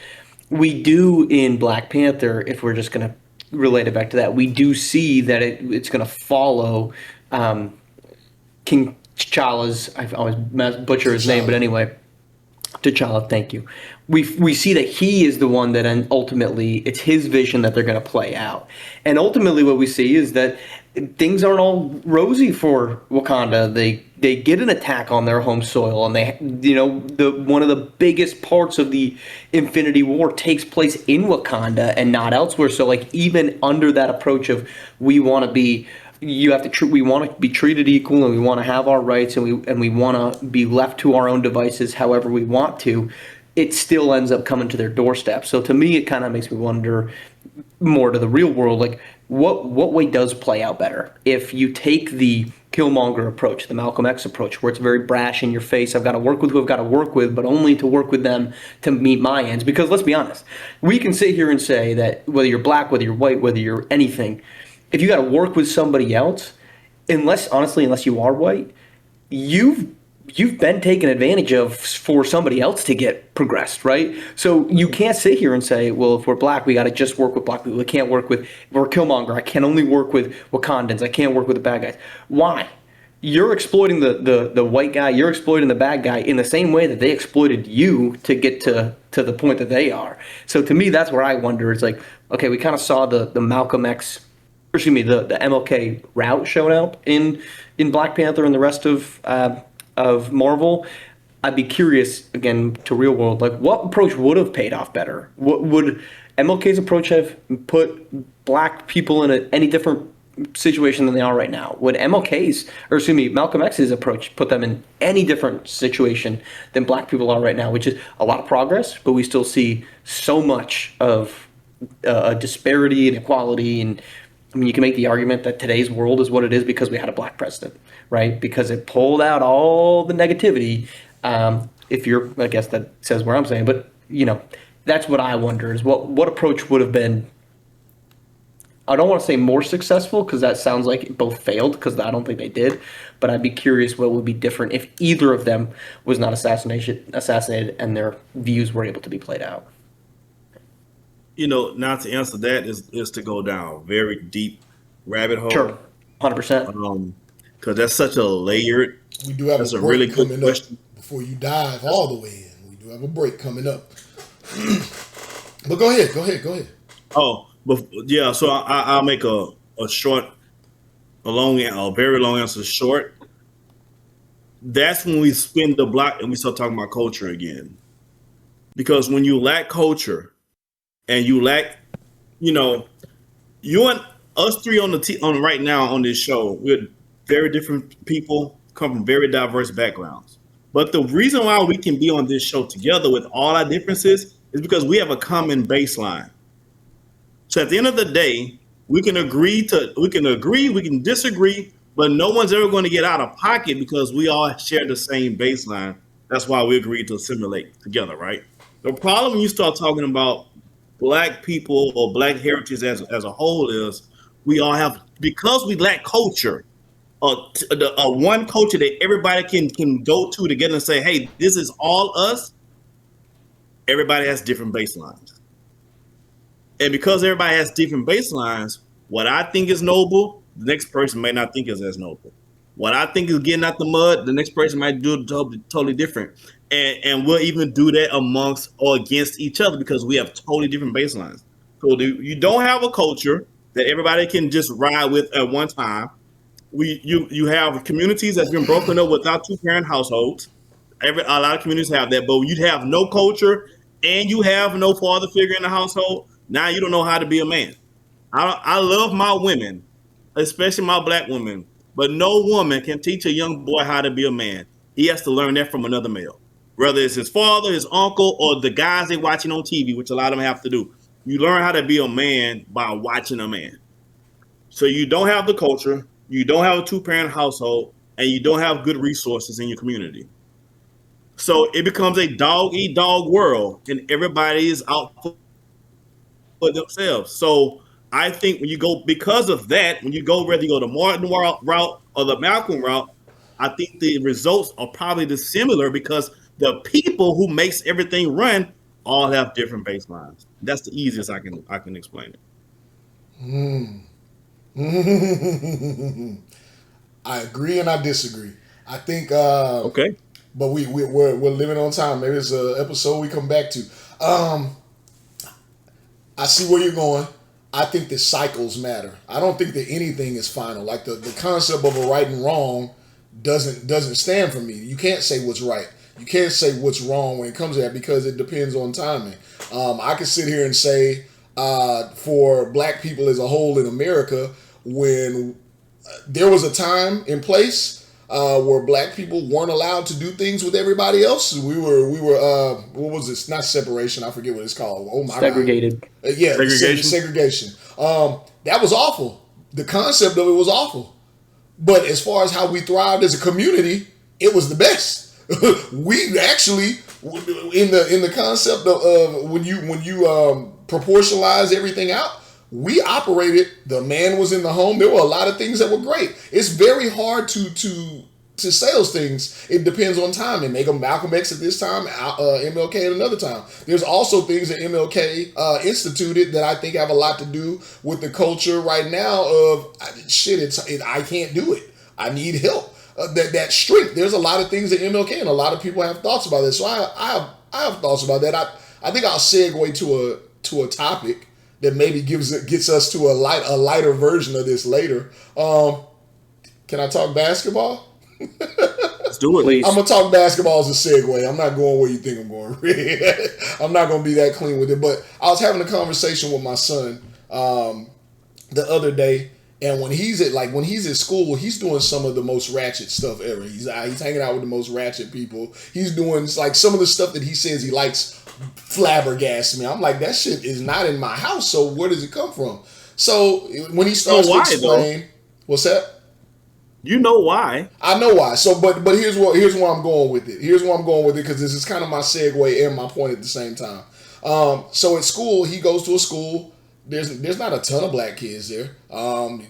We do in Black Panther, if we're just going to relate it back to that, we do see that it's going to follow King T'Challa's, I always butcher his name, but anyway, T'Challa, thank you. We see that he is the one that ultimately it's his vision that they're going to play out. And ultimately what we see is that things aren't all rosy for Wakanda. They get an attack on their home soil, and one of the biggest parts of the Infinity War takes place in Wakanda and not elsewhere. So like even under that approach of we want to be treated equal, and we want to have our rights, and we want to be left to our own devices however we want to, it still ends up coming to their doorstep. So to me, it kind of makes me wonder more to the real world, like what way does play out better? If you take the Killmonger approach, the Malcolm X approach, where it's very brash in your face, I've got to work with who I've got to work with, but only to work with them to meet my ends. Because let's be honest, we can sit here and say that whether you're black, whether you're white, whether you're anything, if you got to work with somebody else, unless you are white, you've been taken advantage of for somebody else to get progressed, right? So you can't sit here and say, well, if we're black, we got to just work with black people. We can't work with, if we're Killmonger, I can only work with Wakandans. I can't work with the bad guys. Why? You're exploiting the white guy. You're exploiting the bad guy in the same way that they exploited you to get to the point that they are. So to me, that's where I wonder. It's like, okay, we kind of saw the Malcolm X, the MLK route showing up in Black Panther and the rest of Marvel. I'd be curious, again, to real world, like what approach would have paid off better? What would MLK's approach have put black people in any different situation than they are right now? Would Malcolm X's approach put them in any different situation than black people are right now, which is a lot of progress, but we still see so much of disparity and inequality. And I mean, you can make the argument that today's world is what it is because we had a black president, right? Because it pulled out all the negativity. I guess that says where I'm saying, but that's what I wonder is what approach would have been. I don't want to say more successful because that sounds like it both failed, because I don't think they did. But I'd be curious what would be different if either of them was not assassinated and their views were able to be played out. Now to answer that is to go down a very deep rabbit hole. Sure, 100%. Because that's such a layered. We do have that's a a break really good coming question. Up before you dive all the way in. We do have a break coming up. But go ahead. Oh, but yeah. So I'll make a short, a very long answer short. That's when we spin the block and we start talking about culture again. Because when you lack culture, and you lack, you and us three on right now on this show, we're very different people, come from very diverse backgrounds. But the reason why we can be on this show together with all our differences Is because we have a common baseline. So at the end of the day, we can agree, we can disagree, but no one's ever going to get out of pocket because we all share the same baseline. That's why we agreed to assimilate together, right? The problem when you start talking about black people or black heritage as a whole is we all have, because we lack culture, one culture that everybody can go to together and say, hey, this is all us. Everybody has different baselines. And because everybody has different baselines, what I think is noble, the next person may not think is as noble. What I think is getting out the mud, the next person might do it totally different. And we'll even do that amongst or against each other because we have totally different baselines. So you don't have a culture that everybody can just ride with at one time. You have communities that's been broken up without two-parent households. A lot of communities have that, but you have no culture and you have no father figure in the household. Now you don't know how to be a man. I love my women, especially my black women, but no woman can teach a young boy how to be a man. He has to learn that from another male, whether it's his father, his uncle, or the guys they're watching on TV, which a lot of them have to do. You learn how to be a man by watching a man. So you don't have the culture, you don't have a two-parent household, and you don't have good resources in your community. So it becomes a dog-eat-dog world, and everybody is out for themselves. So I think when you go, because of that, when you go, whether you go the Martin route or the Malcolm route, I think the results are probably similar because the people who makes everything run all have different baselines. That's the easiest I can explain it. I agree and I disagree. I think Okay. but we're living on time. Maybe it's an episode we come back to. I see where you're going. I think that cycles matter. I don't think that anything is final. Like the concept of a right and wrong doesn't stand for me. You can't say what's right. You can't say what's wrong when it comes to that because it depends on timing. I can sit here and say for black people as a whole in America, when there was a time in place where black people weren't allowed to do things with everybody else. We were what was this? Not separation. I forget what it's called. Oh my Segregated. God. Yeah, Segregation. segregation. That was awful. The concept of it was awful. But as far as how we thrived as a community, it was the best. We actually in the concept of when you proportionalize everything out, we operated. The man was in the home. There were a lot of things that were great. It's very hard to say those things. It depends on time. And make them Malcolm X at this time, MLK at another time. There's also things that MLK instituted that I think have a lot to do with the culture right now of shit. I can't do it. I need help. That strength. There's a lot of things that MLK and a lot of people have thoughts about this. So I have thoughts about that. I think I'll segue to a topic that maybe gets us to a lighter version of this later. Can I talk basketball? Let's do it. Please. I'm gonna talk basketball as a segue. I'm not going where you think I'm going. I'm not gonna be that clean with it. But I was having a conversation with my son the other day, and when he's at school, he's doing some of the most ratchet stuff ever. He's hanging out with the most ratchet people. He's doing like some of the stuff that he says he likes flabbergasts me. I'm like, that shit is not in my house. So where does it come from? So when he starts to explain, what's that? You know why? I know why. So, but here's where I'm going with it. Here's where I'm going with it because this is kind of my segue and my point at the same time. So at school, he goes to a school. There's not a ton of black kids there.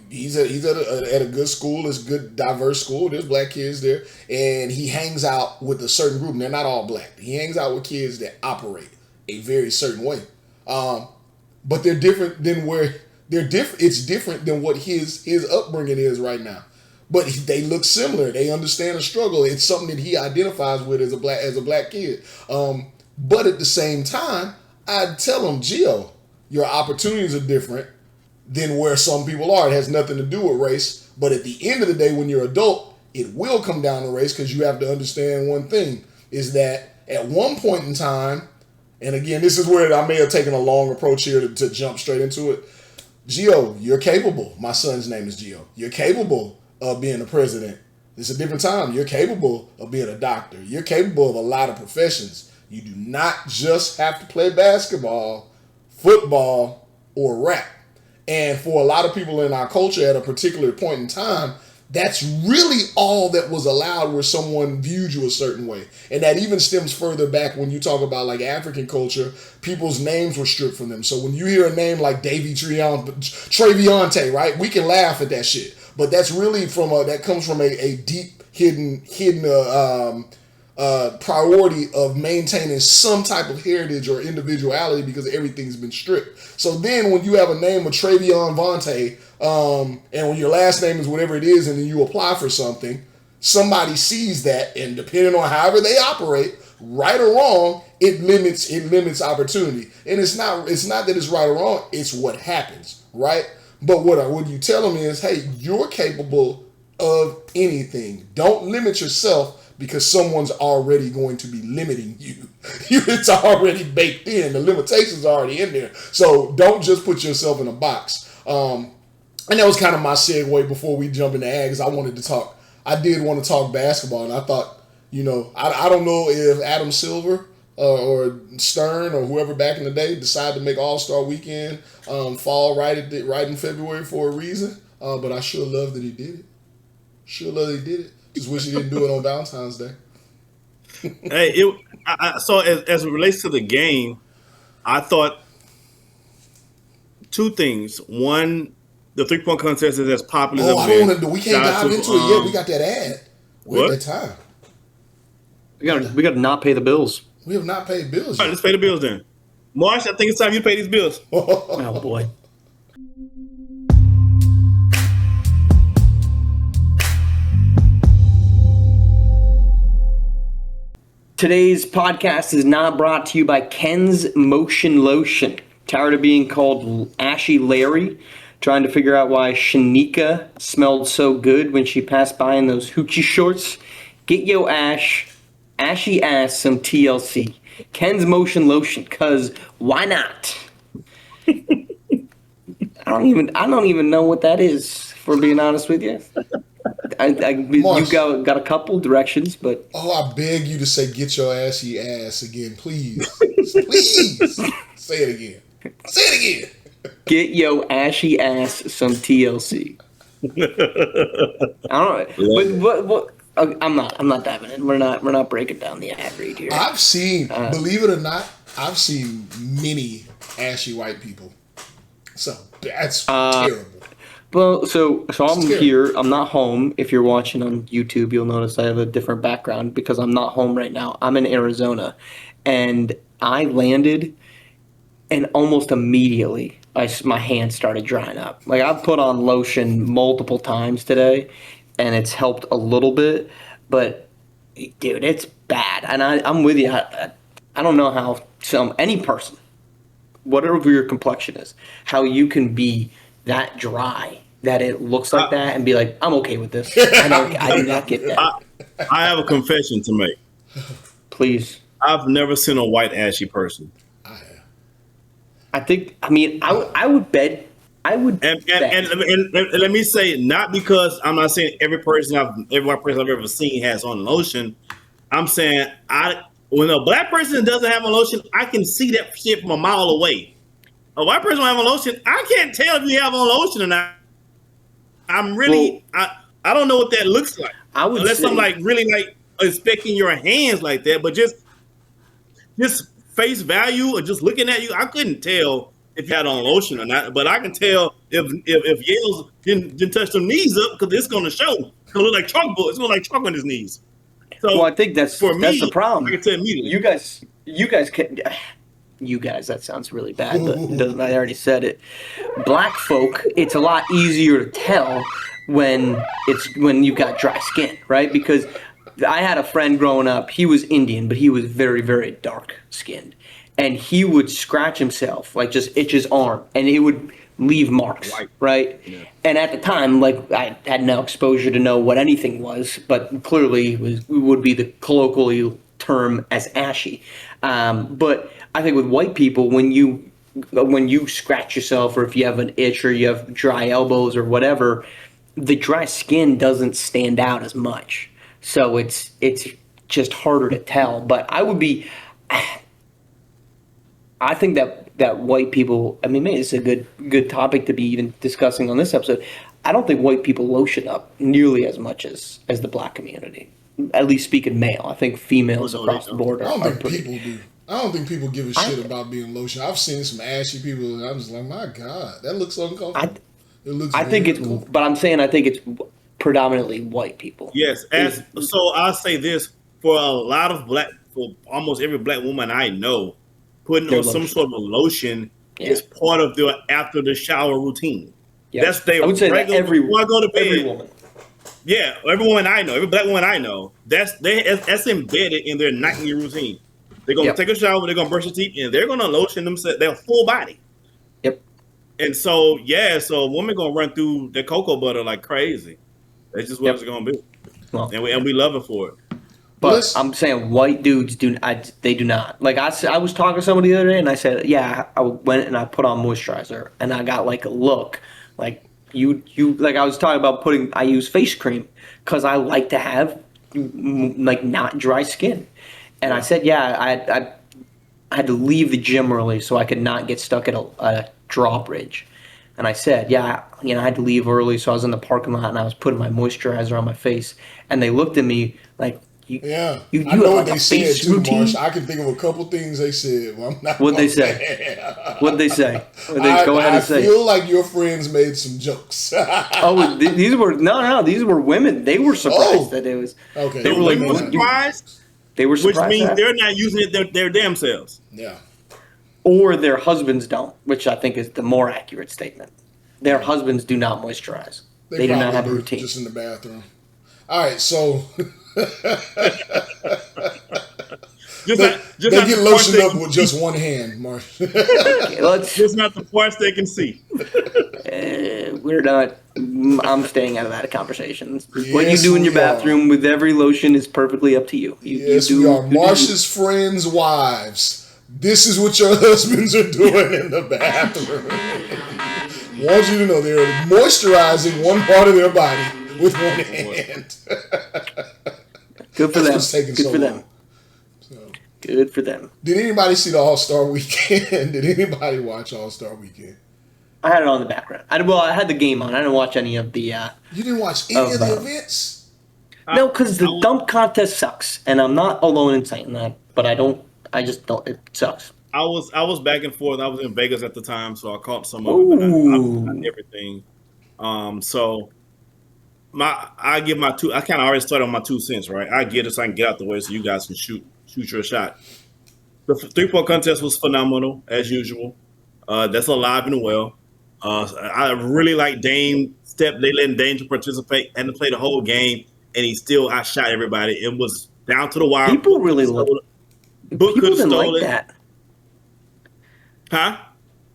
He's at a good school. It's a good diverse school. There's black kids there, and he hangs out with a certain group. And they're not all black. He hangs out with kids that operate a very certain way. But they're different than where they're different. It's different than what his upbringing is right now. But they look similar. They understand the struggle. It's something that he identifies with as a black kid. But at the same time, I'd tell him, Gio, your opportunities are different than where some people are. It has nothing to do with race. But at the end of the day, when you're adult, it will come down to race because you have to understand one thing, is that at one point in time, and again, this is where I may have taken a long approach here to jump straight into it. Gio, you're capable. My son's name is Gio. You're capable of being a president. It's a different time. You're capable of being a doctor. You're capable of a lot of professions. You do not just have to play basketball, football, or rap. And for a lot of people in our culture at a particular point in time, that's really all that was allowed where someone viewed you a certain way. And that even stems further back when you talk about like African culture, people's names were stripped from them. So when you hear a name like Davy Treviante, right, we can laugh at that shit. But that's really that comes from a deep hidden priority of maintaining some type of heritage or individuality because everything's been stripped. So then when you have a name of Travion Vontae, and when your last name is whatever it is, and then you apply for something, somebody sees that, and depending on however they operate, right or wrong, it limits opportunity. And it's not that it's right or wrong, it's what happens, right? But what you tell them is, hey, you're capable of anything. Don't limit yourself because someone's already going to be limiting you. It's already baked in. The limitations are already in there. So don't just put yourself in a box. And that was kind of my segue before we jump into ags. I did want to talk basketball, and I thought, I don't know if Adam Silver or Stern or whoever back in the day decided to make All-Star Weekend fall right in February for a reason. But I sure love that he did it. Sure love that he did it. Just wish he didn't do it on Valentine's Day. Hey, so as it relates to the game, I thought two things. One, the 3-point contest is as popular as I don't want to. We can't dive into it yet. We got that ad. We're at that time. We got to not pay the bills. We have not paid bills yet. All right, let's pay the bills then. Marsh, I think it's time you pay these bills. Oh boy. Today's podcast is not brought to you by Ken's Motion Lotion. Tired of being called Ashy Larry? Trying to figure out why Shanika smelled so good when she passed by in those hoochie shorts? Get yo ashy ass some TLC. Ken's Motion Lotion, cause why not? I don't even know what that is, for being honest with you. You got a couple directions, but I beg you to say "get your assy ass" again, please. Please say it again. Say it again. Get yo ashy ass some TLC. I don't know, but I'm not diving in. We're not breaking down the ad read here. I've seen, believe it or not, I've seen many ashy white people. So that's terrible. Well, so I'm here. I'm not home. If you're watching on YouTube, you'll notice I have a different background because I'm not home right now. I'm in Arizona, and I landed, and almost immediately, my hands started drying up. Like, I've put on lotion multiple times today, and it's helped a little bit, but dude, it's bad. And I'm with you. I don't know how any person, whatever your complexion is, how you can be that dry that it looks like that and be like, I'm okay with this. I do not get that. I have a confession to make. Please. I've never seen a white ashy person. I would bet. And let me say, not because I'm not saying every white person I've ever seen has on lotion. I'm saying when a black person doesn't have a lotion, I can see that shit from a mile away. A white person don't have on lotion, I can't tell if you have on lotion or not. I'm really, I don't know what that looks like. Unless I'm like really like inspecting your hands like that, but just face value or just looking at you, I couldn't tell if you had on lotion or not. But I can tell if Yellz didn't touch them knees up because it's going to show. It's going to look like chalkboard. It's going to look like chalk on his knees. So I think that's the problem. I can tell immediately. You guys, that sounds really bad, but I already said it. Black folk, it's a lot easier to tell when you got dry skin, right? Because I had a friend growing up, he was Indian, but he was very, very dark skinned. And he would scratch himself, like just itch his arm, and it would leave marks, right? Yeah. And at the time, like, I had no exposure to know what anything was, but clearly it would be the colloquial term as ashy. But I think with white people, when you scratch yourself, or if you have an itch or you have dry elbows or whatever, the dry skin doesn't stand out as much. So it's just harder to tell. But I think that white people. I mean, maybe it's a good topic to be even discussing on this episode. I don't think white people lotion up nearly as much as the black community. At least speaking male, I think females Oh, no, across they the don't. board I are, don't are think pretty. people do. I don't think people give a shit about being lotion. I've seen some ashy people, and I'm just like, my God, that looks uncomfortable. I It looks. I think very it's, uncomfortable. but I'm saying I think it's predominantly white people. Yes, Is so I'll say this for a lot of for almost every black woman I know, putting their on some lotion. sort of a lotion Yeah. is part of their after the shower routine. Yeah. That's their I would say that regular before I go to bed. every woman. Yeah, every woman I know, every black woman I know, that's embedded in their nightly routine. They're gonna Yep. take a shower, they're gonna brush their teeth, and they're gonna lotion themselves, their full body. Yep. And so, yeah, so a woman gonna run through the cocoa butter like crazy. That's just what Yep. it's gonna be, Well, and we love it for it. but Let's- I'm saying white dudes they do not. Like I was talking to somebody the other day and I said, yeah, I went and I put on moisturizer and I got like a look like you like I was talking about I use face cream because I like to have like not dry skin. And I said, yeah, I had to leave the gym early so I could not get stuck at a drawbridge. And I said, yeah, I had to leave early, so I was in the parking lot and I was putting my moisturizer on my face. And they looked at me like, Yeah, you I know have what like they a said face too, routine? Marsh. I can think of a couple things they said. Well, I'm not. What'd they gonna say? What'd they say? Go ahead and say. I feel like your friends made some jokes. Oh, these were no, these were women. They were surprised that it was. Okay. They The were like, women were what, you- surprised, they were which surprised, means at- they're not using it their damn selves. Yeah. or their husbands don't, which I think is the more accurate statement. Their husbands do not moisturize. They do not probably have a do, routine. just in the bathroom. All right, so Just they, not, just they not get the parts lotioned they up can with see. just one hand, Marsh. Okay, Just not the parts they can see. we're not. I'm staying out of that conversation. What you Yes, do in your we are. bathroom with every lotion is perfectly up to you. Yes, you we do- are. you do- Marsh's friends' wives. This is what your husbands are doing in the bathroom. Want you to know they're moisturizing one part of their body with one hand. Good for That's them. what's taking Good so for long. them. Good for them. Did anybody see the All-Star Weekend? Did anybody watch All-Star Weekend? I had it on the background. I had the game on. I didn't watch any of the. You didn't watch any of the events? No, because the dunk contest sucks, and I'm not alone in saying that. But I don't. I just don't. It sucks. I was back and forth. I was in Vegas at the time, so I caught some of it, but not everything. So I give my two. I kind of already started on my 2 cents, right? I get it so I can get out the way so you guys can shoot your shot. The 3-point contest was phenomenal as usual. That's alive and well. I really like Dame. They letting Dame to participate and to play the whole game, and he still outshot everybody. It was down to the wire. People really Book love. Book People could have didn't stole like it. that. Huh?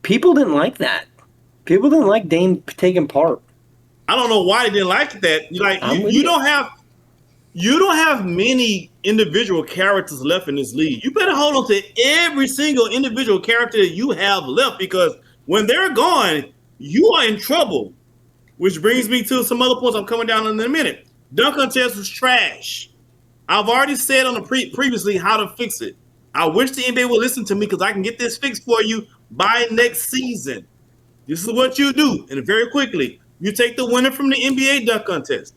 People didn't like that. People didn't like Dame taking part. I don't know why they didn't like that. I'm with You you. don't have many individual characters left in this league. You better hold on to every single individual character that you have left, because when they're gone, you are in trouble. Which brings me to some other points I'm coming down on in a minute. Dunk contest was trash. I've already said on the previously how to fix it. I wish the NBA would listen to me, because I can get this fixed for you by next season. This is what you do, and very quickly, you take the winner from the NBA dunk contest,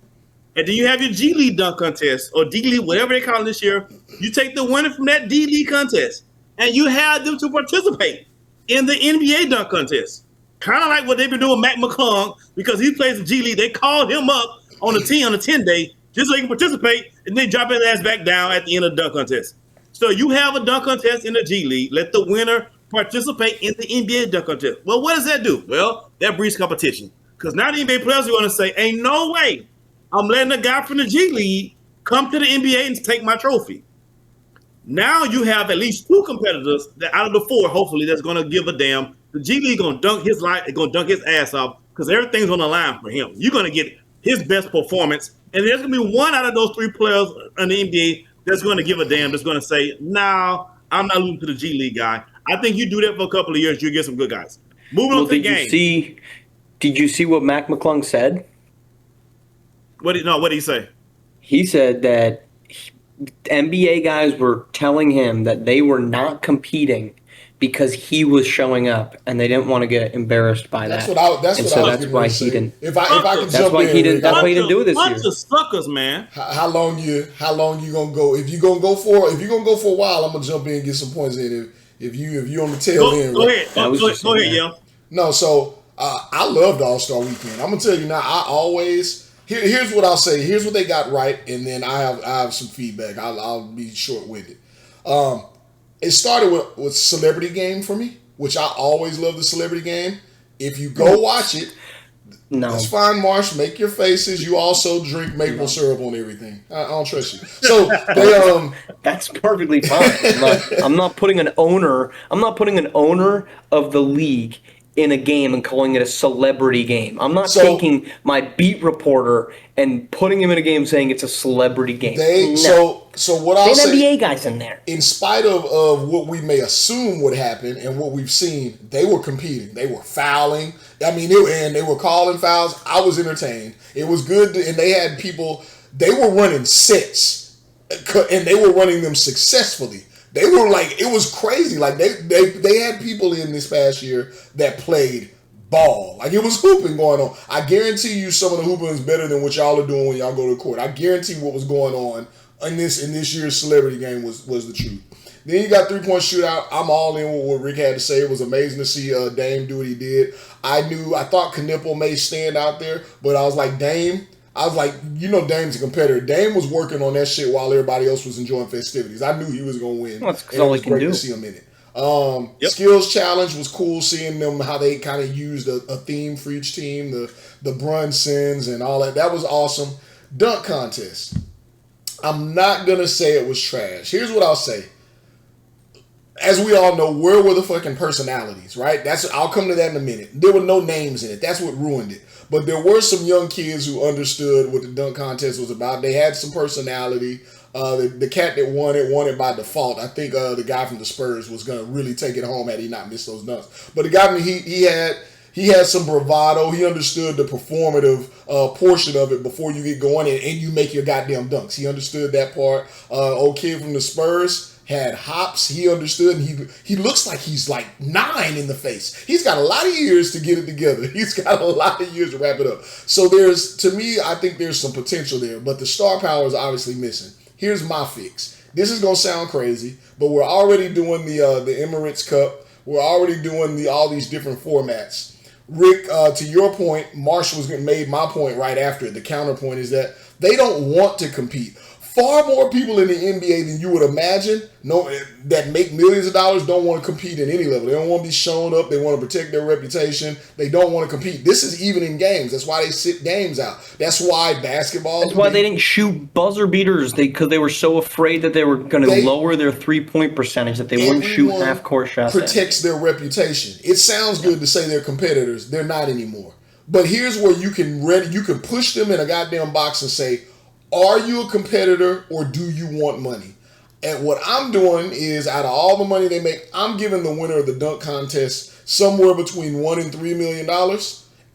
and then you have your G League dunk contest, or D League, whatever they call it this year. You take the winner from that D League contest, and you have them to participate in the NBA dunk contest. Kind of like what they've been doing with Mac McClung, because he plays the G League. They called him up on the 10-day just so he can participate, and then drop his ass back down at the end of the dunk contest. So you have a dunk contest in the G League. Let the winner participate in the NBA dunk contest. Well, what does that do? Well, that breeds competition. Because now the NBA players are going to say, ain't no way I'm letting a guy from the G League come to the NBA and take my trophy. Now you have at least 2 competitors that out of the 4, hopefully, that's going to give a damn. The G League going to dunk his ass off, because everything's on the line for him. You're going to get his best performance, and there's going to be one out of those 3 players in the NBA that's going to give a damn, that's going to say, no, I'm not losing to the G League guy. I think you do that for a couple of years, you'll get some good guys. Moving on to the game. Did you see what Mac McClung said? What did he say? He said that NBA guys were telling him that they were not competing because he was showing up, and they didn't want to get embarrassed by that. That's And what I so was that's getting ready why to he say. didn't. If I could That's Suckers. jump why he in, didn't. Rick, I That's why don't. he didn't do it this Bunch year. of suckers, man. How long you gonna go? If you gonna go for a while, I'm gonna jump in and get some points in. If you on the tail Go, end, go right? ahead. I was just Go saying ahead, that. Yell. No, so I loved All Star Weekend. I'm gonna tell you now. I always here's what I'll say. Here's what they got right, and then I have some feedback. I'll be short winded. It started with Celebrity Game for me, which I always love the Celebrity Game. If you go watch it, that's No, fine, Marsh. Make your faces. You also drink maple syrup on everything. I don't trust you. So they that's perfectly fine. I'm not putting an owner. I'm not putting an owner of the league in a game and calling it a celebrity game. I'm not so taking my beat reporter and putting him in a game saying it's a celebrity game. they No, so what they I'll had say, NBA guys in there. in spite of what we may assume would happen and what we've seen, they were competing. They were fouling. I mean, they were calling fouls. I was entertained. It was good, and they had people. They were running sets, and they were running them successfully. They were like, it was crazy. Like they had people in this past year that played ball. Like it was hooping going on. I guarantee you some of the hooping is better than what y'all are doing when y'all go to the court. I guarantee what was going on in this year's Celebrity Game was the truth. Then you got 3-point shootout. I'm all in with what Rick had to say. It was amazing to see Dame do what he did. I thought Knipple may stand out there, but I was like, Dame. I was like, Dame's a competitor. Dame was working on that shit while everybody else was enjoying festivities. I knew he was going to win. Well, that's 'cause And all it was he can great do. to see him in it. Yep. Skills challenge was cool, seeing them how they kind of used a theme for each team, the Brunsons and all that. That was awesome. Dunk contest. I'm not gonna say it was trash. Here's what I'll say. As we all know, where were the fucking personalities, right? I'll come to that in a minute. There were no names in it. That's what ruined it. But there were some young kids who understood what the dunk contest was about. They had some personality. The cat that won it by default. I think the guy from the Spurs was gonna really take it home had he not missed those dunks. But the guy he had some bravado. He understood the performative portion of it before you get going and you make your goddamn dunks. He understood that part. Old kid from the Spurs had hops. He understood, and he looks like he's like 9 in the face. He's got a lot of years to get it together. He's got a lot of years to wrap it up. So to me, I think there's some potential there, but the star power is obviously missing. Here's my fix. This is gonna sound crazy, but we're already doing the Emirates Cup. We're already doing all these different formats. Rick, to your point, Marsh made my point right after it. The counterpoint is that they don't want to compete. Far more people in the NBA than you would imagine that make millions of dollars don't want to compete at any level. They don't want to be shown up. They want to protect their reputation. They don't want to compete. This is even in games. That's why they sit games out. That's why basketball. That's why they didn't shoot buzzer beaters. Because they were so afraid that they were going to lower their 3-point percentage that they wouldn't shoot half court shots. Protects their reputation. It sounds good to say they're competitors. They're not anymore. But here's where you can push them in a goddamn box and say, are you a competitor or do you want money? And what I'm doing is, out of all the money they make, I'm giving the winner of the dunk contest somewhere between $1 and $3 million,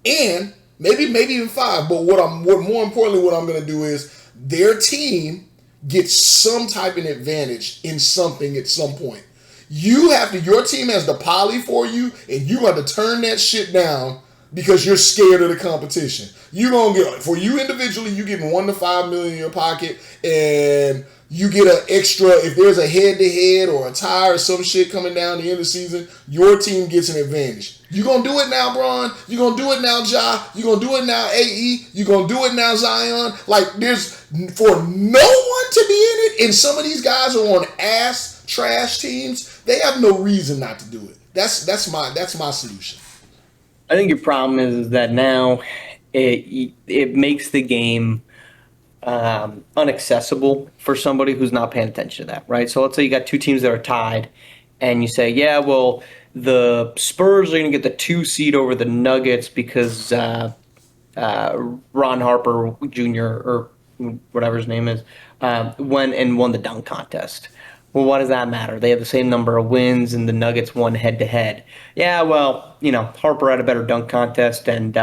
and maybe even 5. But more importantly, what I'm going to do is their team gets some type of advantage in something at some point. Your team has the poly for you, and you got to turn that shit down because you're scared of the competition. You're gonna get, for you individually, you getting $1 to $5 million in your pocket, and you get an extra if there's a head-to-head or a tie or some shit coming down the end of the season. Your team gets an advantage. You gonna do it now, Bron? You gonna do it now, Ja? You gonna do it now, AE? You gonna do it now, Zion? Like, there's for no one to be in it, and some of these guys are on ass trash teams. They have no reason not to do it. That's my solution. I think your problem is that now it makes the game unaccessible for somebody who's not paying attention to that, right? So let's say you got two teams that are tied, and you say, yeah, well, the Spurs are going to get the 2 seed over the Nuggets because Ron Harper Jr. or whatever his name is went and won the dunk contest. Well, what does that matter? They have the same number of wins, and the Nuggets won head to head. Yeah, well, Harper had a better dunk contest, and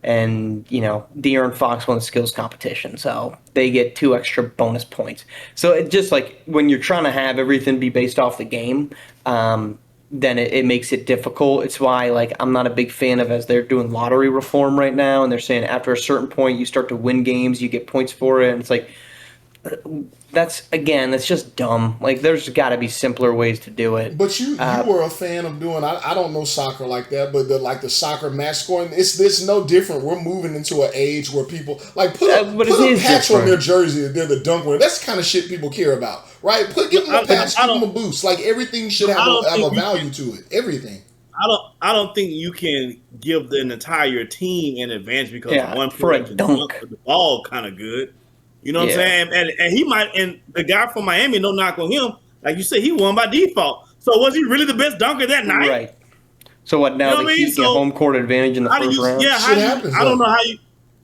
and De'Aaron Fox won the skills competition, so they get 2 extra bonus points. So it just like when you're trying to have everything be based off the game, then it makes it difficult. It's why like I'm not a big fan of, as they're doing lottery reform right now, and they're saying after a certain point you start to win games, you get points for it, and it's like that's just dumb. Like there's got to be simpler ways to do it. But you were a fan of doing. I don't know soccer like that, but the soccer match scoring. It's no different. We're moving into an age where people like put a patch different on their jersey. They're the dunk winner. That's the kind of shit people care about, right? Give them a patch, give them a boost. Like everything should have a value to it. Everything. I don't think you can give the entire team an advantage because one for a player dunk the ball kind of good. You know what I'm saying? And he might, and the guy from Miami, no knock on him, like you said, he won by default. So was he really the best dunker that night? Right. So what now? They keep home court advantage in the first round? Yeah, I don't know how you.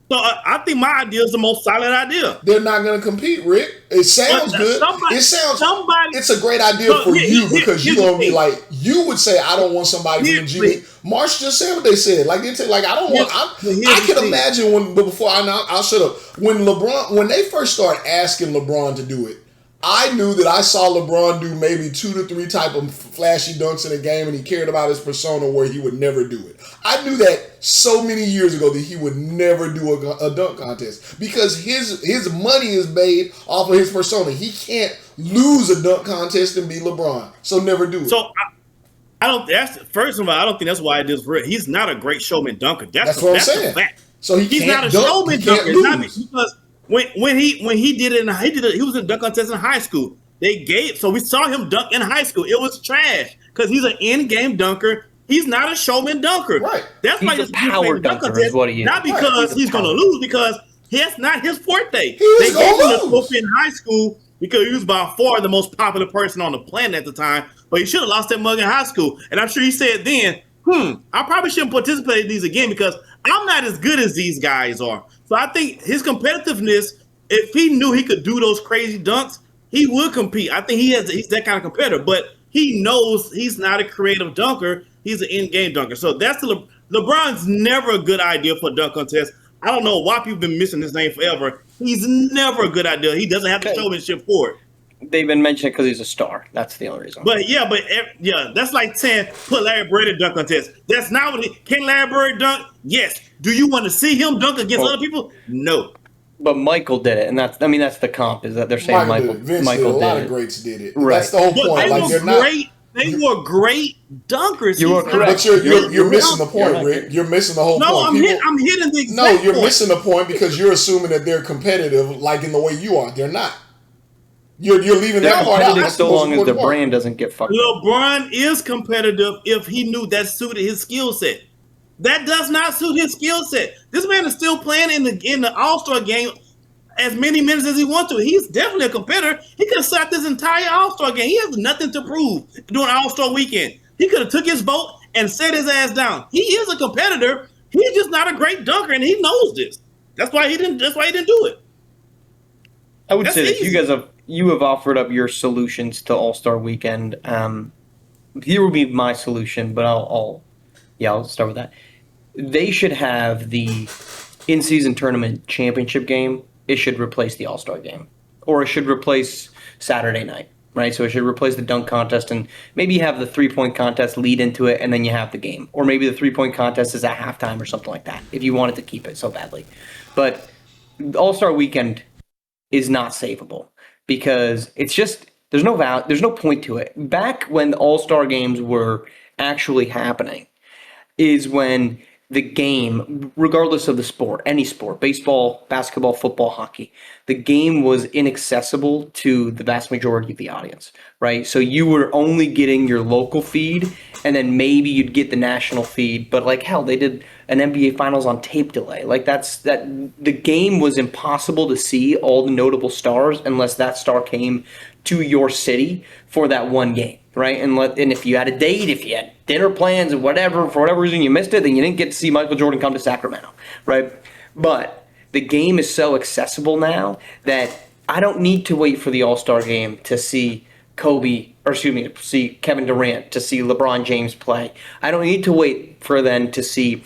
So I think my idea is the most solid idea. They're not going to compete, Rick. It sounds good. It's a great idea for you because you're going to be like, you would say, I don't want somebody from the G League. Marsh just said what they said. Like, I don't want. I can imagine before I'll shut up. When they first started asking LeBron to do it, I knew that I saw LeBron do maybe 2 to 3 type of flashy dunks in a game, and he cared about his persona where he would never do it. I knew that so many years ago that he would never do a dunk contest because his money is made off of his persona. He can't lose a dunk contest and be LeBron, so never do it. So I don't. First of all, I don't think that's why it is. He's not a great showman dunker. That's what I'm saying. A fact. So he's not a showman dunker. It's not because. When he did it, he was in dunk contest in high school. So we saw him dunk in high school. It was trash because he's an in-game dunker. He's not a showman dunker. Right. That's why he's a power dunker contest, is what he is. Not because he's going to lose, because that's not his forte. They gave him the in high school because he was by far the most popular person on the planet at the time. But he should have lost that mug in high school. And I'm sure he said then, I probably shouldn't participate in these again because I'm not as good as these guys are. So I think his competitiveness, if he knew he could do those crazy dunks, he would compete. I think he's that kind of competitor, but he knows he's not a creative dunker. He's an in-game dunker. So that's LeBron's never a good idea for a dunk contest. I don't know why people have been missing his name forever. He's never a good idea. He doesn't have the showmanship for it. They've been mentioning it because he's a star. That's the only reason. But that's like saying put Larry Bird in dunk contest. That's not what can Larry Bird dunk? Yes. Do you want to see him dunk against other people? No. But Michael did it, and that's the comp is that they're saying Michael did it. A lot of greats did it. Right. That's the whole point. They were great dunkers. You were correct. But you're missing the point, Rick. You're missing the whole point. No, I'm hitting the exact point. No, you're missing the point because you're assuming that they're competitive like in the way you are. They're not. You're leaving that part out. That's so long as the brand doesn't get fucked up. LeBron is competitive if he knew that suited his skill set. That does not suit his skill set. This man is still playing in the All-Star game as many minutes as he wants to. He's definitely a competitor. He could have sat this entire All-Star game. He has nothing to prove during All-Star weekend. He could have took his vote and set his ass down. He is a competitor. He's just not a great dunker, and he knows this. That's why he didn't do it. I would say that you have offered up your solutions to All-Star Weekend. Here will be my solution, but I'll start with that. They should have the in-season tournament championship game. It should replace the All-Star game, or it should replace Saturday night, right? So it should replace the dunk contest, and maybe have the 3-point contest lead into it, and then you have the game, or maybe the 3-point contest is at halftime or something like that. If you wanted to keep it so badly, but All-Star Weekend is not savable. Because it's just there's no point to it. Back when the All-Star games were actually happening is when the game, regardless of the sport, any sport, baseball, basketball, football, hockey, the game was inaccessible to the vast majority of the audience, right? So you were only getting your local feed, and then maybe you'd get the national feed, but like hell, they did an NBA Finals on tape delay. Like the game was impossible to see all the notable stars unless that star came to your city for that one game, right? And if you had a date, if you had dinner plans or whatever, for whatever reason you missed it, then you didn't get to see Michael Jordan come to Sacramento, right? But the game is so accessible now that I don't need to wait for the All-Star game to see see Kevin Durant, to see LeBron James play. I don't need to wait for then to see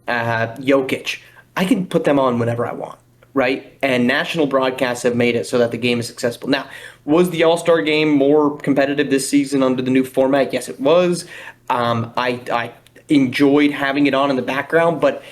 Jokic. I can put them on whenever I want, right? And national broadcasts have made it so that the game is accessible. Now, was the All-Star game more competitive this season under the new format? Yes, it was. I enjoyed having it on in the background, but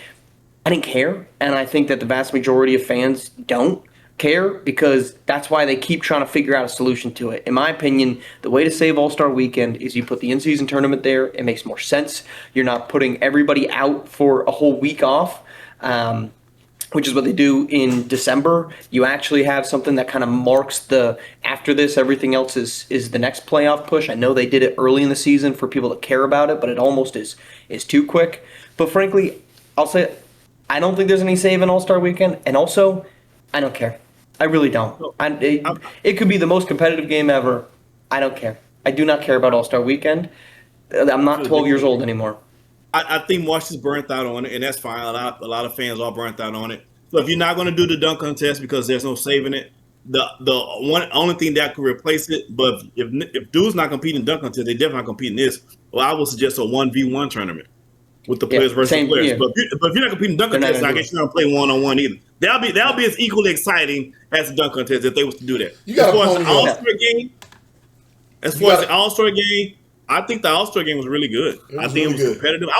I didn't care. And I think that the vast majority of fans don't care because that's why they keep trying to figure out a solution to it. In my opinion, the way to save All-Star Weekend is you put the in-season tournament there. It makes more sense. You're not putting everybody out for a whole week off. Which is what they do in December. You actually have something that kind of marks the after this, everything else is the next playoff push. I know they did it early in the season for people that care about it, but it almost is too quick. But frankly, I'll say I don't think there's any save in All-Star Weekend, and also I don't care. I really don't. It could be the most competitive game ever. I don't care. I do not care about All-Star Weekend. I'm not 12 years old anymore. I think Marsh is burnt out on it, and that's fine. A lot of fans are burnt out on it. So if you're not going to do the dunk contest because there's no saving it, the only thing that could replace it. But if dudes not competing in dunk contest, they definitely not competing this. Well, I would suggest a 1v1 tournament with the players versus players. Yeah. But if you're not competing in dunk contest, I guess you're not play 1-on-1 either. That'll be as equally exciting as the dunk contest if they was to do that. You got as far as the All-Star game, the All-Star game. I think the All-Star game was really good. I think it was competitive.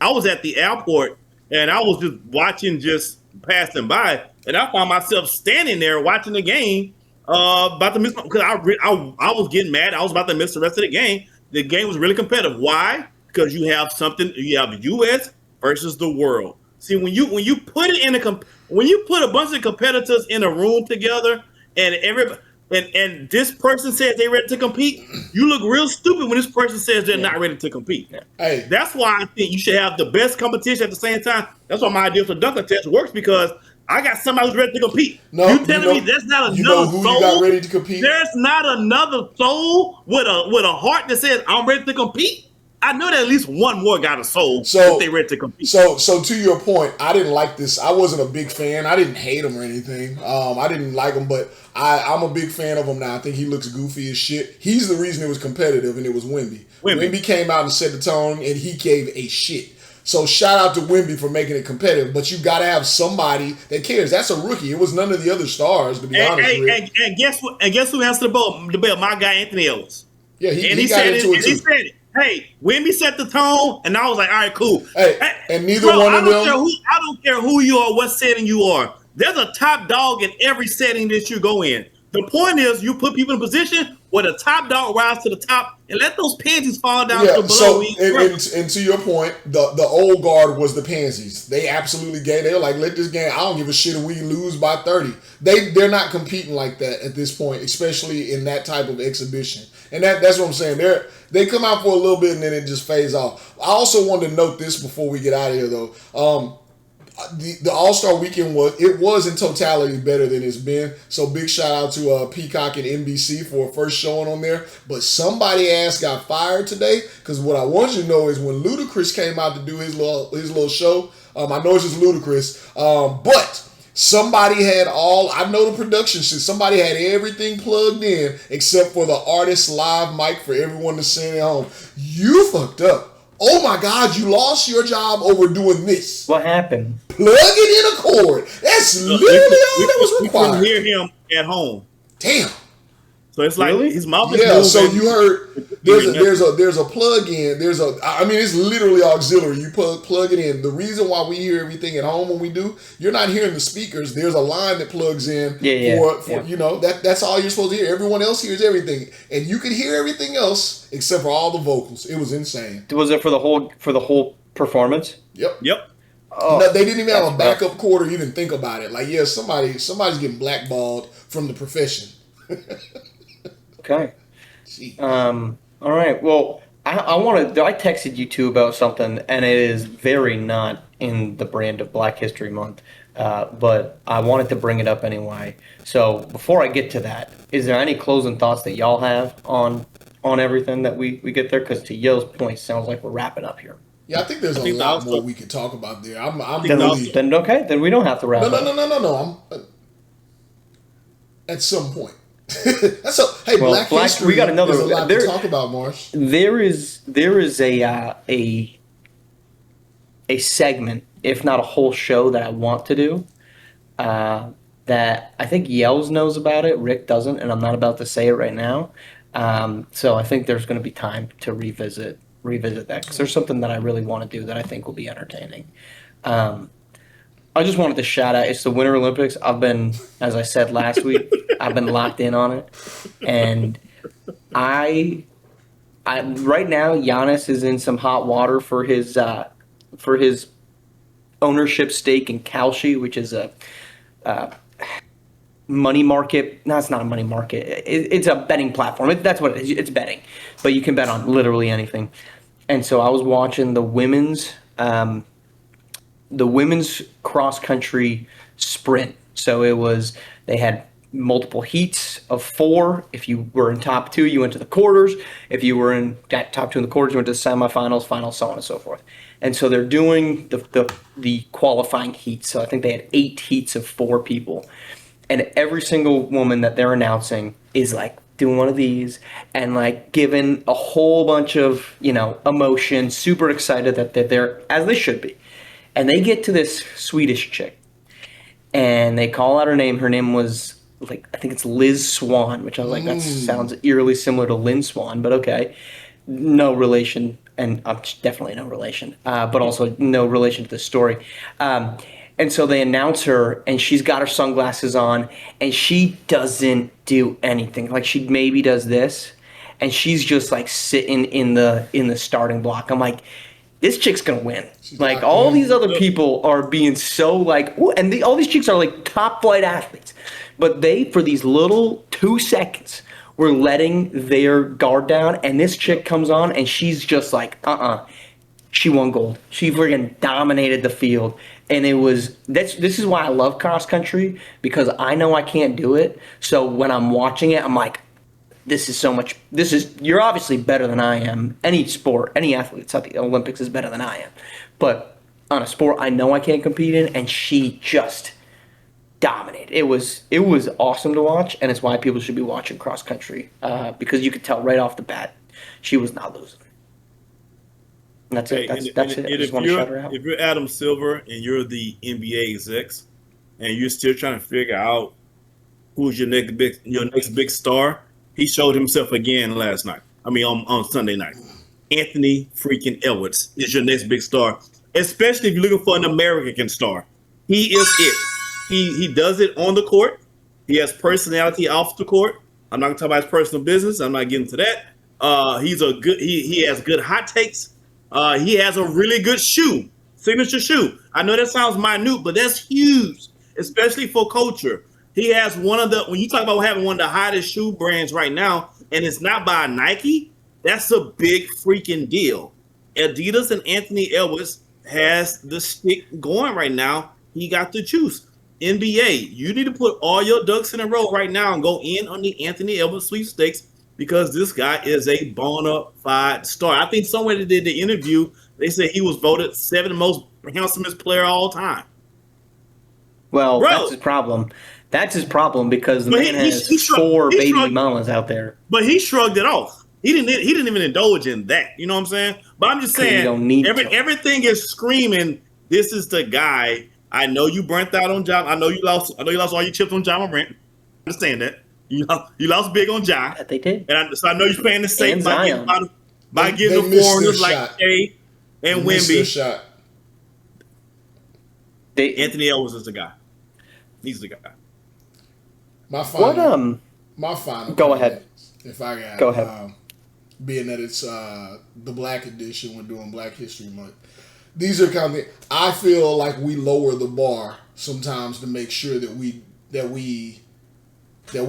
I was at the airport and I was just watching, just passing by, and I found myself standing there watching the game. About to miss because I was getting mad. I was about to miss the rest of the game. The game was really competitive. Why? Because you have the U.S. versus the world. See, when you put it when you put a bunch of competitors in a room together, and everybody. And this person says they're ready to compete. You look real stupid when this person says they're not ready to compete. Hey, that's why I think you should have the best competition at the same time. That's why my idea for dunk contest works because I got somebody who's ready to compete. No, you telling me there's not another who soul? You got ready to compete? There's not another soul with a heart that says I'm ready to compete. I know that at least one more got a soul if they ready to compete. So to your point, I didn't like this. I wasn't a big fan. I didn't hate him or anything. I didn't like him, but I'm a big fan of him now. I think he looks goofy as shit. He's the reason it was competitive, and it was Wemby. Wemby came out and set the tone, and he gave a shit. So shout out to Wemby for making it competitive, but you got to have somebody that cares. That's a rookie. It was none of the other stars, to be honest with you. And guess what? And guess who answered the bell? My guy Anthony Yellz. Yeah, he got into it too. He said it. Hey, Wemby set the tone, and I was like, all right, cool. Hey, and neither one of them. I don't care who you are, what setting you are. There's a top dog in every setting that you go in. The point is, you put people in a position where the top dog rise to the top and let those pansies fall down to the below. And to your point, the old guard was the pansies. They absolutely gave. They were like, let this game. I don't give a shit if we lose by 30. They're not competing like that at this point, especially in that type of exhibition. And that's what I'm saying. They come out for a little bit and then it just fades off. I also wanted to note this before we get out of here, though. The All-Star Weekend was in totality better than it's been. So big shout out to Peacock and NBC for a first showing on there. But somebody ass got fired today because what I want you to know is when Ludacris came out to do his little show. I know it's just Ludacris, but somebody had I know the production shit. Somebody had everything plugged in except for the artist's live mic for everyone to sing at home. You fucked up. Oh my God, you lost your job over doing this. What happened? Plug it in a cord. That's literally all that was required. We couldn't hear him at home. Damn. So it's like his mouth is moving. Yeah, so you heard there's a plug-in. It's literally auxiliary. You plug it in. The reason why we hear everything at home when we do, you're not hearing the speakers. There's a line that plugs in that's all you're supposed to hear. Everyone else hears everything. And you could hear everything else except for all the vocals. It was insane. Was it for the whole performance? Yep. Oh, no, they didn't even have a backup cord or even think about it. Like, somebody's getting blackballed from the profession. Okay. All right. Well, I texted you two about something, and it is very not in the brand of Black History Month, but I wanted to bring it up anyway. So before I get to that, is there any closing thoughts that y'all have on everything that we get there? Because to Yell's point, sounds like we're wrapping up here. Yeah, I think there's a lot more we could talk about there. Then we don't have to wrap up. No. At some point. Black history. We got another. There's a lot to talk about, Marsh. There is a a segment, if not a whole show, that I want to do. Uh, that I think Yellz knows about it. Rick doesn't, and I'm not about to say it right now. So I think there's going to be time to revisit that because there's something that I really want to do that I think will be entertaining. Um, I just wanted to shout out. It's the Winter Olympics. I've been, as I said last week, I've been locked in on it, and I, I right now Giannis is in some hot water for his ownership stake in Kalshi, which is a money market. No, it's not a money market. It's a betting platform. That's what it is. It's betting, but you can bet on literally anything. And so I was watching the women's cross country sprint. So it was they had multiple heats of four. If you were in top two, you went to the quarters. If you were in top two in the quarters, you went to the semifinals, finals, so on and so forth. And so they're doing the qualifying heats. So I think they had 8 heats of 4 people, and every single woman that they're announcing is like doing one of these and like giving a whole bunch of emotion, super excited that they're there as they should be. And they get to this Swedish chick and they call out her name. Her name was like, I think it's Liz Swan, which I was like, that sounds eerily similar to Lynn Swan, but okay. No relation, and definitely no relation, but also no relation to the story. And so they announce her, and she's got her sunglasses on, and she doesn't do anything. Like she maybe does this, and she's just like sitting in the starting block. I'm like, this chick's gonna win. Like all these other people are being so like, ooh, and all these chicks are like top flight athletes, but they for these little 2 seconds were letting their guard down, and this chick comes on and she's just like, she won gold. She friggin' dominated the field. And this is why I love cross country, because I know I can't do it. So when I'm watching it, I'm like, you're obviously better than I am. Any sport, any athlete that's at the Olympics is better than I am. But on a sport I know I can't compete in, and she just dominated. It was awesome to watch, and it's why people should be watching cross country, because you could tell right off the bat she was not losing. And that's it. That's it. I just want to shout her out. If you're Adam Silver and you're the NBA execs, and you're still trying to figure out who's your next big star, he showed himself again last night. I mean, on Sunday night. Anthony freaking Edwards is your next big star, especially if you're looking for an American star. He is it. He does it on the court. He has personality off the court. I'm not gonna talk about his personal business. I'm not getting to that. He has good hot takes. He has a really good shoe, signature shoe. I know that sounds minute, but that's huge, especially for culture. He has when you talk about having one of the hottest shoe brands right now, and it's not by Nike, that's a big freaking deal. Adidas and Anthony Edwards has the stick going right now. He got the juice. NBA, you need to put all your ducks in a row right now and go in on the Anthony Edwards sweepstakes, because this guy is a bona fide star. I think somewhere they did the interview, they said he was voted 7th most handsomest player of all time. Well, that's his problem. That's his problem, because the man has 4 baby mamas out there. But he shrugged it off. He didn't even indulge in that. You know what I'm saying? But I'm just saying, everything is screaming, this is the guy. I know you burnt out on Ja. I know you lost all your chips on Ja Morant. I understand that. You lost big on Ja. That they did. So I know you're playing the safe by getting the foreigners like Jay and Wemby. Anthony Edwards is the guy. He's the guy. My final. Go ahead. If I got. Go ahead. Being that it's the Black edition, we're doing Black History Month. These are kind of. I feel like we lower the bar sometimes to make sure that we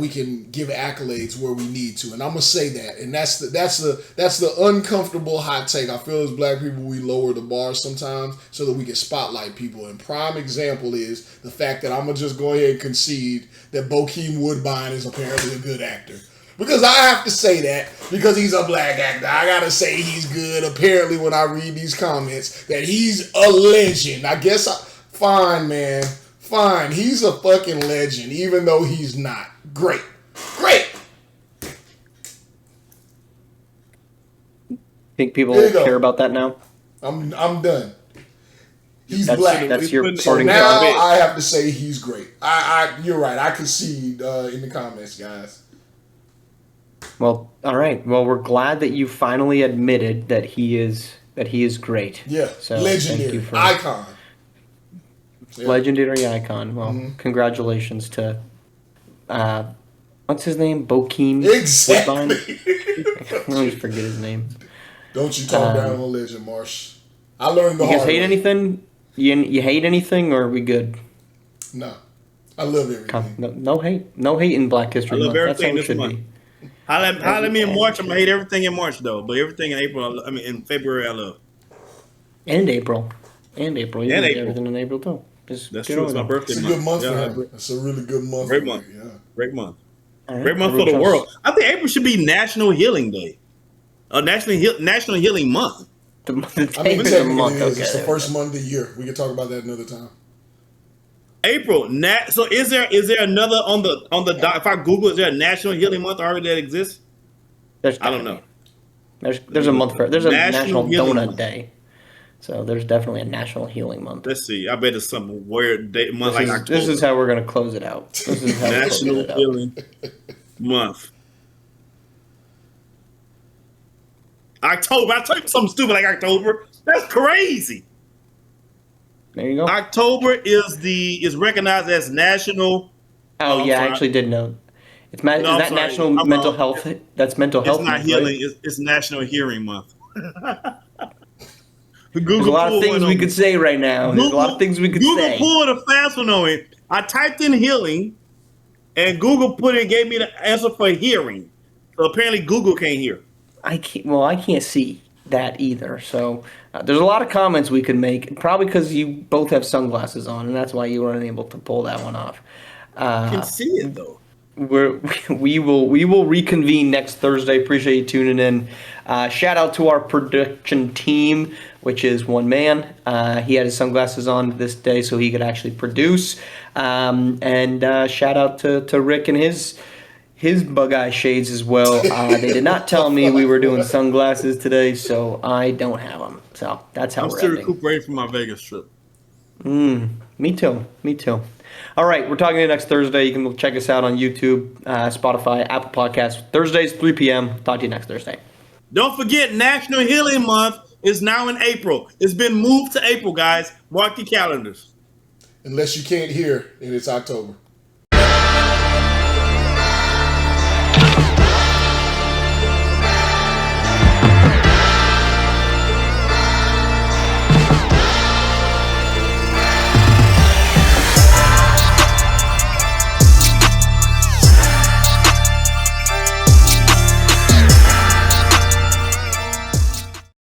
can give accolades where we need to, and I'm gonna say that, and that's the uncomfortable hot take. I feel as Black people we lower the bar sometimes so that we can spotlight people. And prime example is the fact that I'm gonna just go ahead and concede that Bokeem Woodbine is apparently a good actor. Because I have to say that, because he's a Black actor. I gotta say he's good. Apparently, when I read these comments, that he's a legend. I guess fine, man. Fine. He's a fucking legend, even though he's not. Great. Think people care about that now? I'm done. He's That's black. that's your Putting- So parting now shot. I have to say he's great. You're right. I concede in the comments, guys. Well, all right. Well, we're glad that you finally admitted that he is great. Yeah, So legendary thank you for icon. Yeah. legendary icon. Well, congratulations to what's his name? Bokeem Woodbine? Exactly. I always forget his name. Don't you talk down on Legend, Marsh. I learned the You guys hard hate way. anything? You hate anything, or are we good? No, I love everything. No hate. No hate in Black History I love Month. That's how everything it this should month. be. Holla at me in March. I'm gonna hate everything in March though, but everything in April, in February, I love. And April. You And can hate April. everything in April too. Just That's get true. over It's my it. birthday It's a month. good month Yeah, for him. It's a really good month. Great for month. him, Yeah. Great month. All right. Great month for the world. I think April should be National Healing Day. National Healing Month. The I mean, day of the technically month. it is. Okay, It's the there we first go. month of the year. We can talk about that another time. April. So is there another on the dot? If I Google, is there a National Healing Month already that exists? There's I don't know. There's a month for there's a National National Healing Donut Month. Day. So there's definitely a National Healing Month. Let's see. I bet it's some weird day month like October. This is how we're gonna close it out. This is how we're closing National it out. Healing Month. October. I told you something stupid like October. That's crazy. There you go. October is recognized as National. Oh I'm yeah, I sorry. actually did know. It's No, is I'm that sorry. National I'm Mental wrong. Health? That's Mental Health. It's not Month, healing. right? It's National Hearing Month. There's a lot of things we could say right now. There's a lot of things we could Google say. pulled a fast one on it. I typed in healing, and Google gave me the answer for hearing. So apparently Google can't hear. I can't see that either. So there's a lot of comments we could make. Probably because you both have sunglasses on, and that's why you were unable to pull that one off. I can see it though. We will reconvene next Thursday. Appreciate you tuning in. Shout out to our production team, which is one man. He had his sunglasses on this day so he could actually produce. And shout out to Rick and his bug eye shades as well. They did not tell me we were doing sunglasses today, so I don't have them. So that's how I'm we're still ending. recuperating from my Vegas trip. Me too. All right, we're talking to you next Thursday. You can check us out on YouTube, Spotify, Apple Podcasts. Thursdays, 3 p.m. Talk to you next Thursday. Don't forget, National Healing Month is now in April. It's been moved to April, guys. Mark your calendars. Unless you can't hear, and it's October.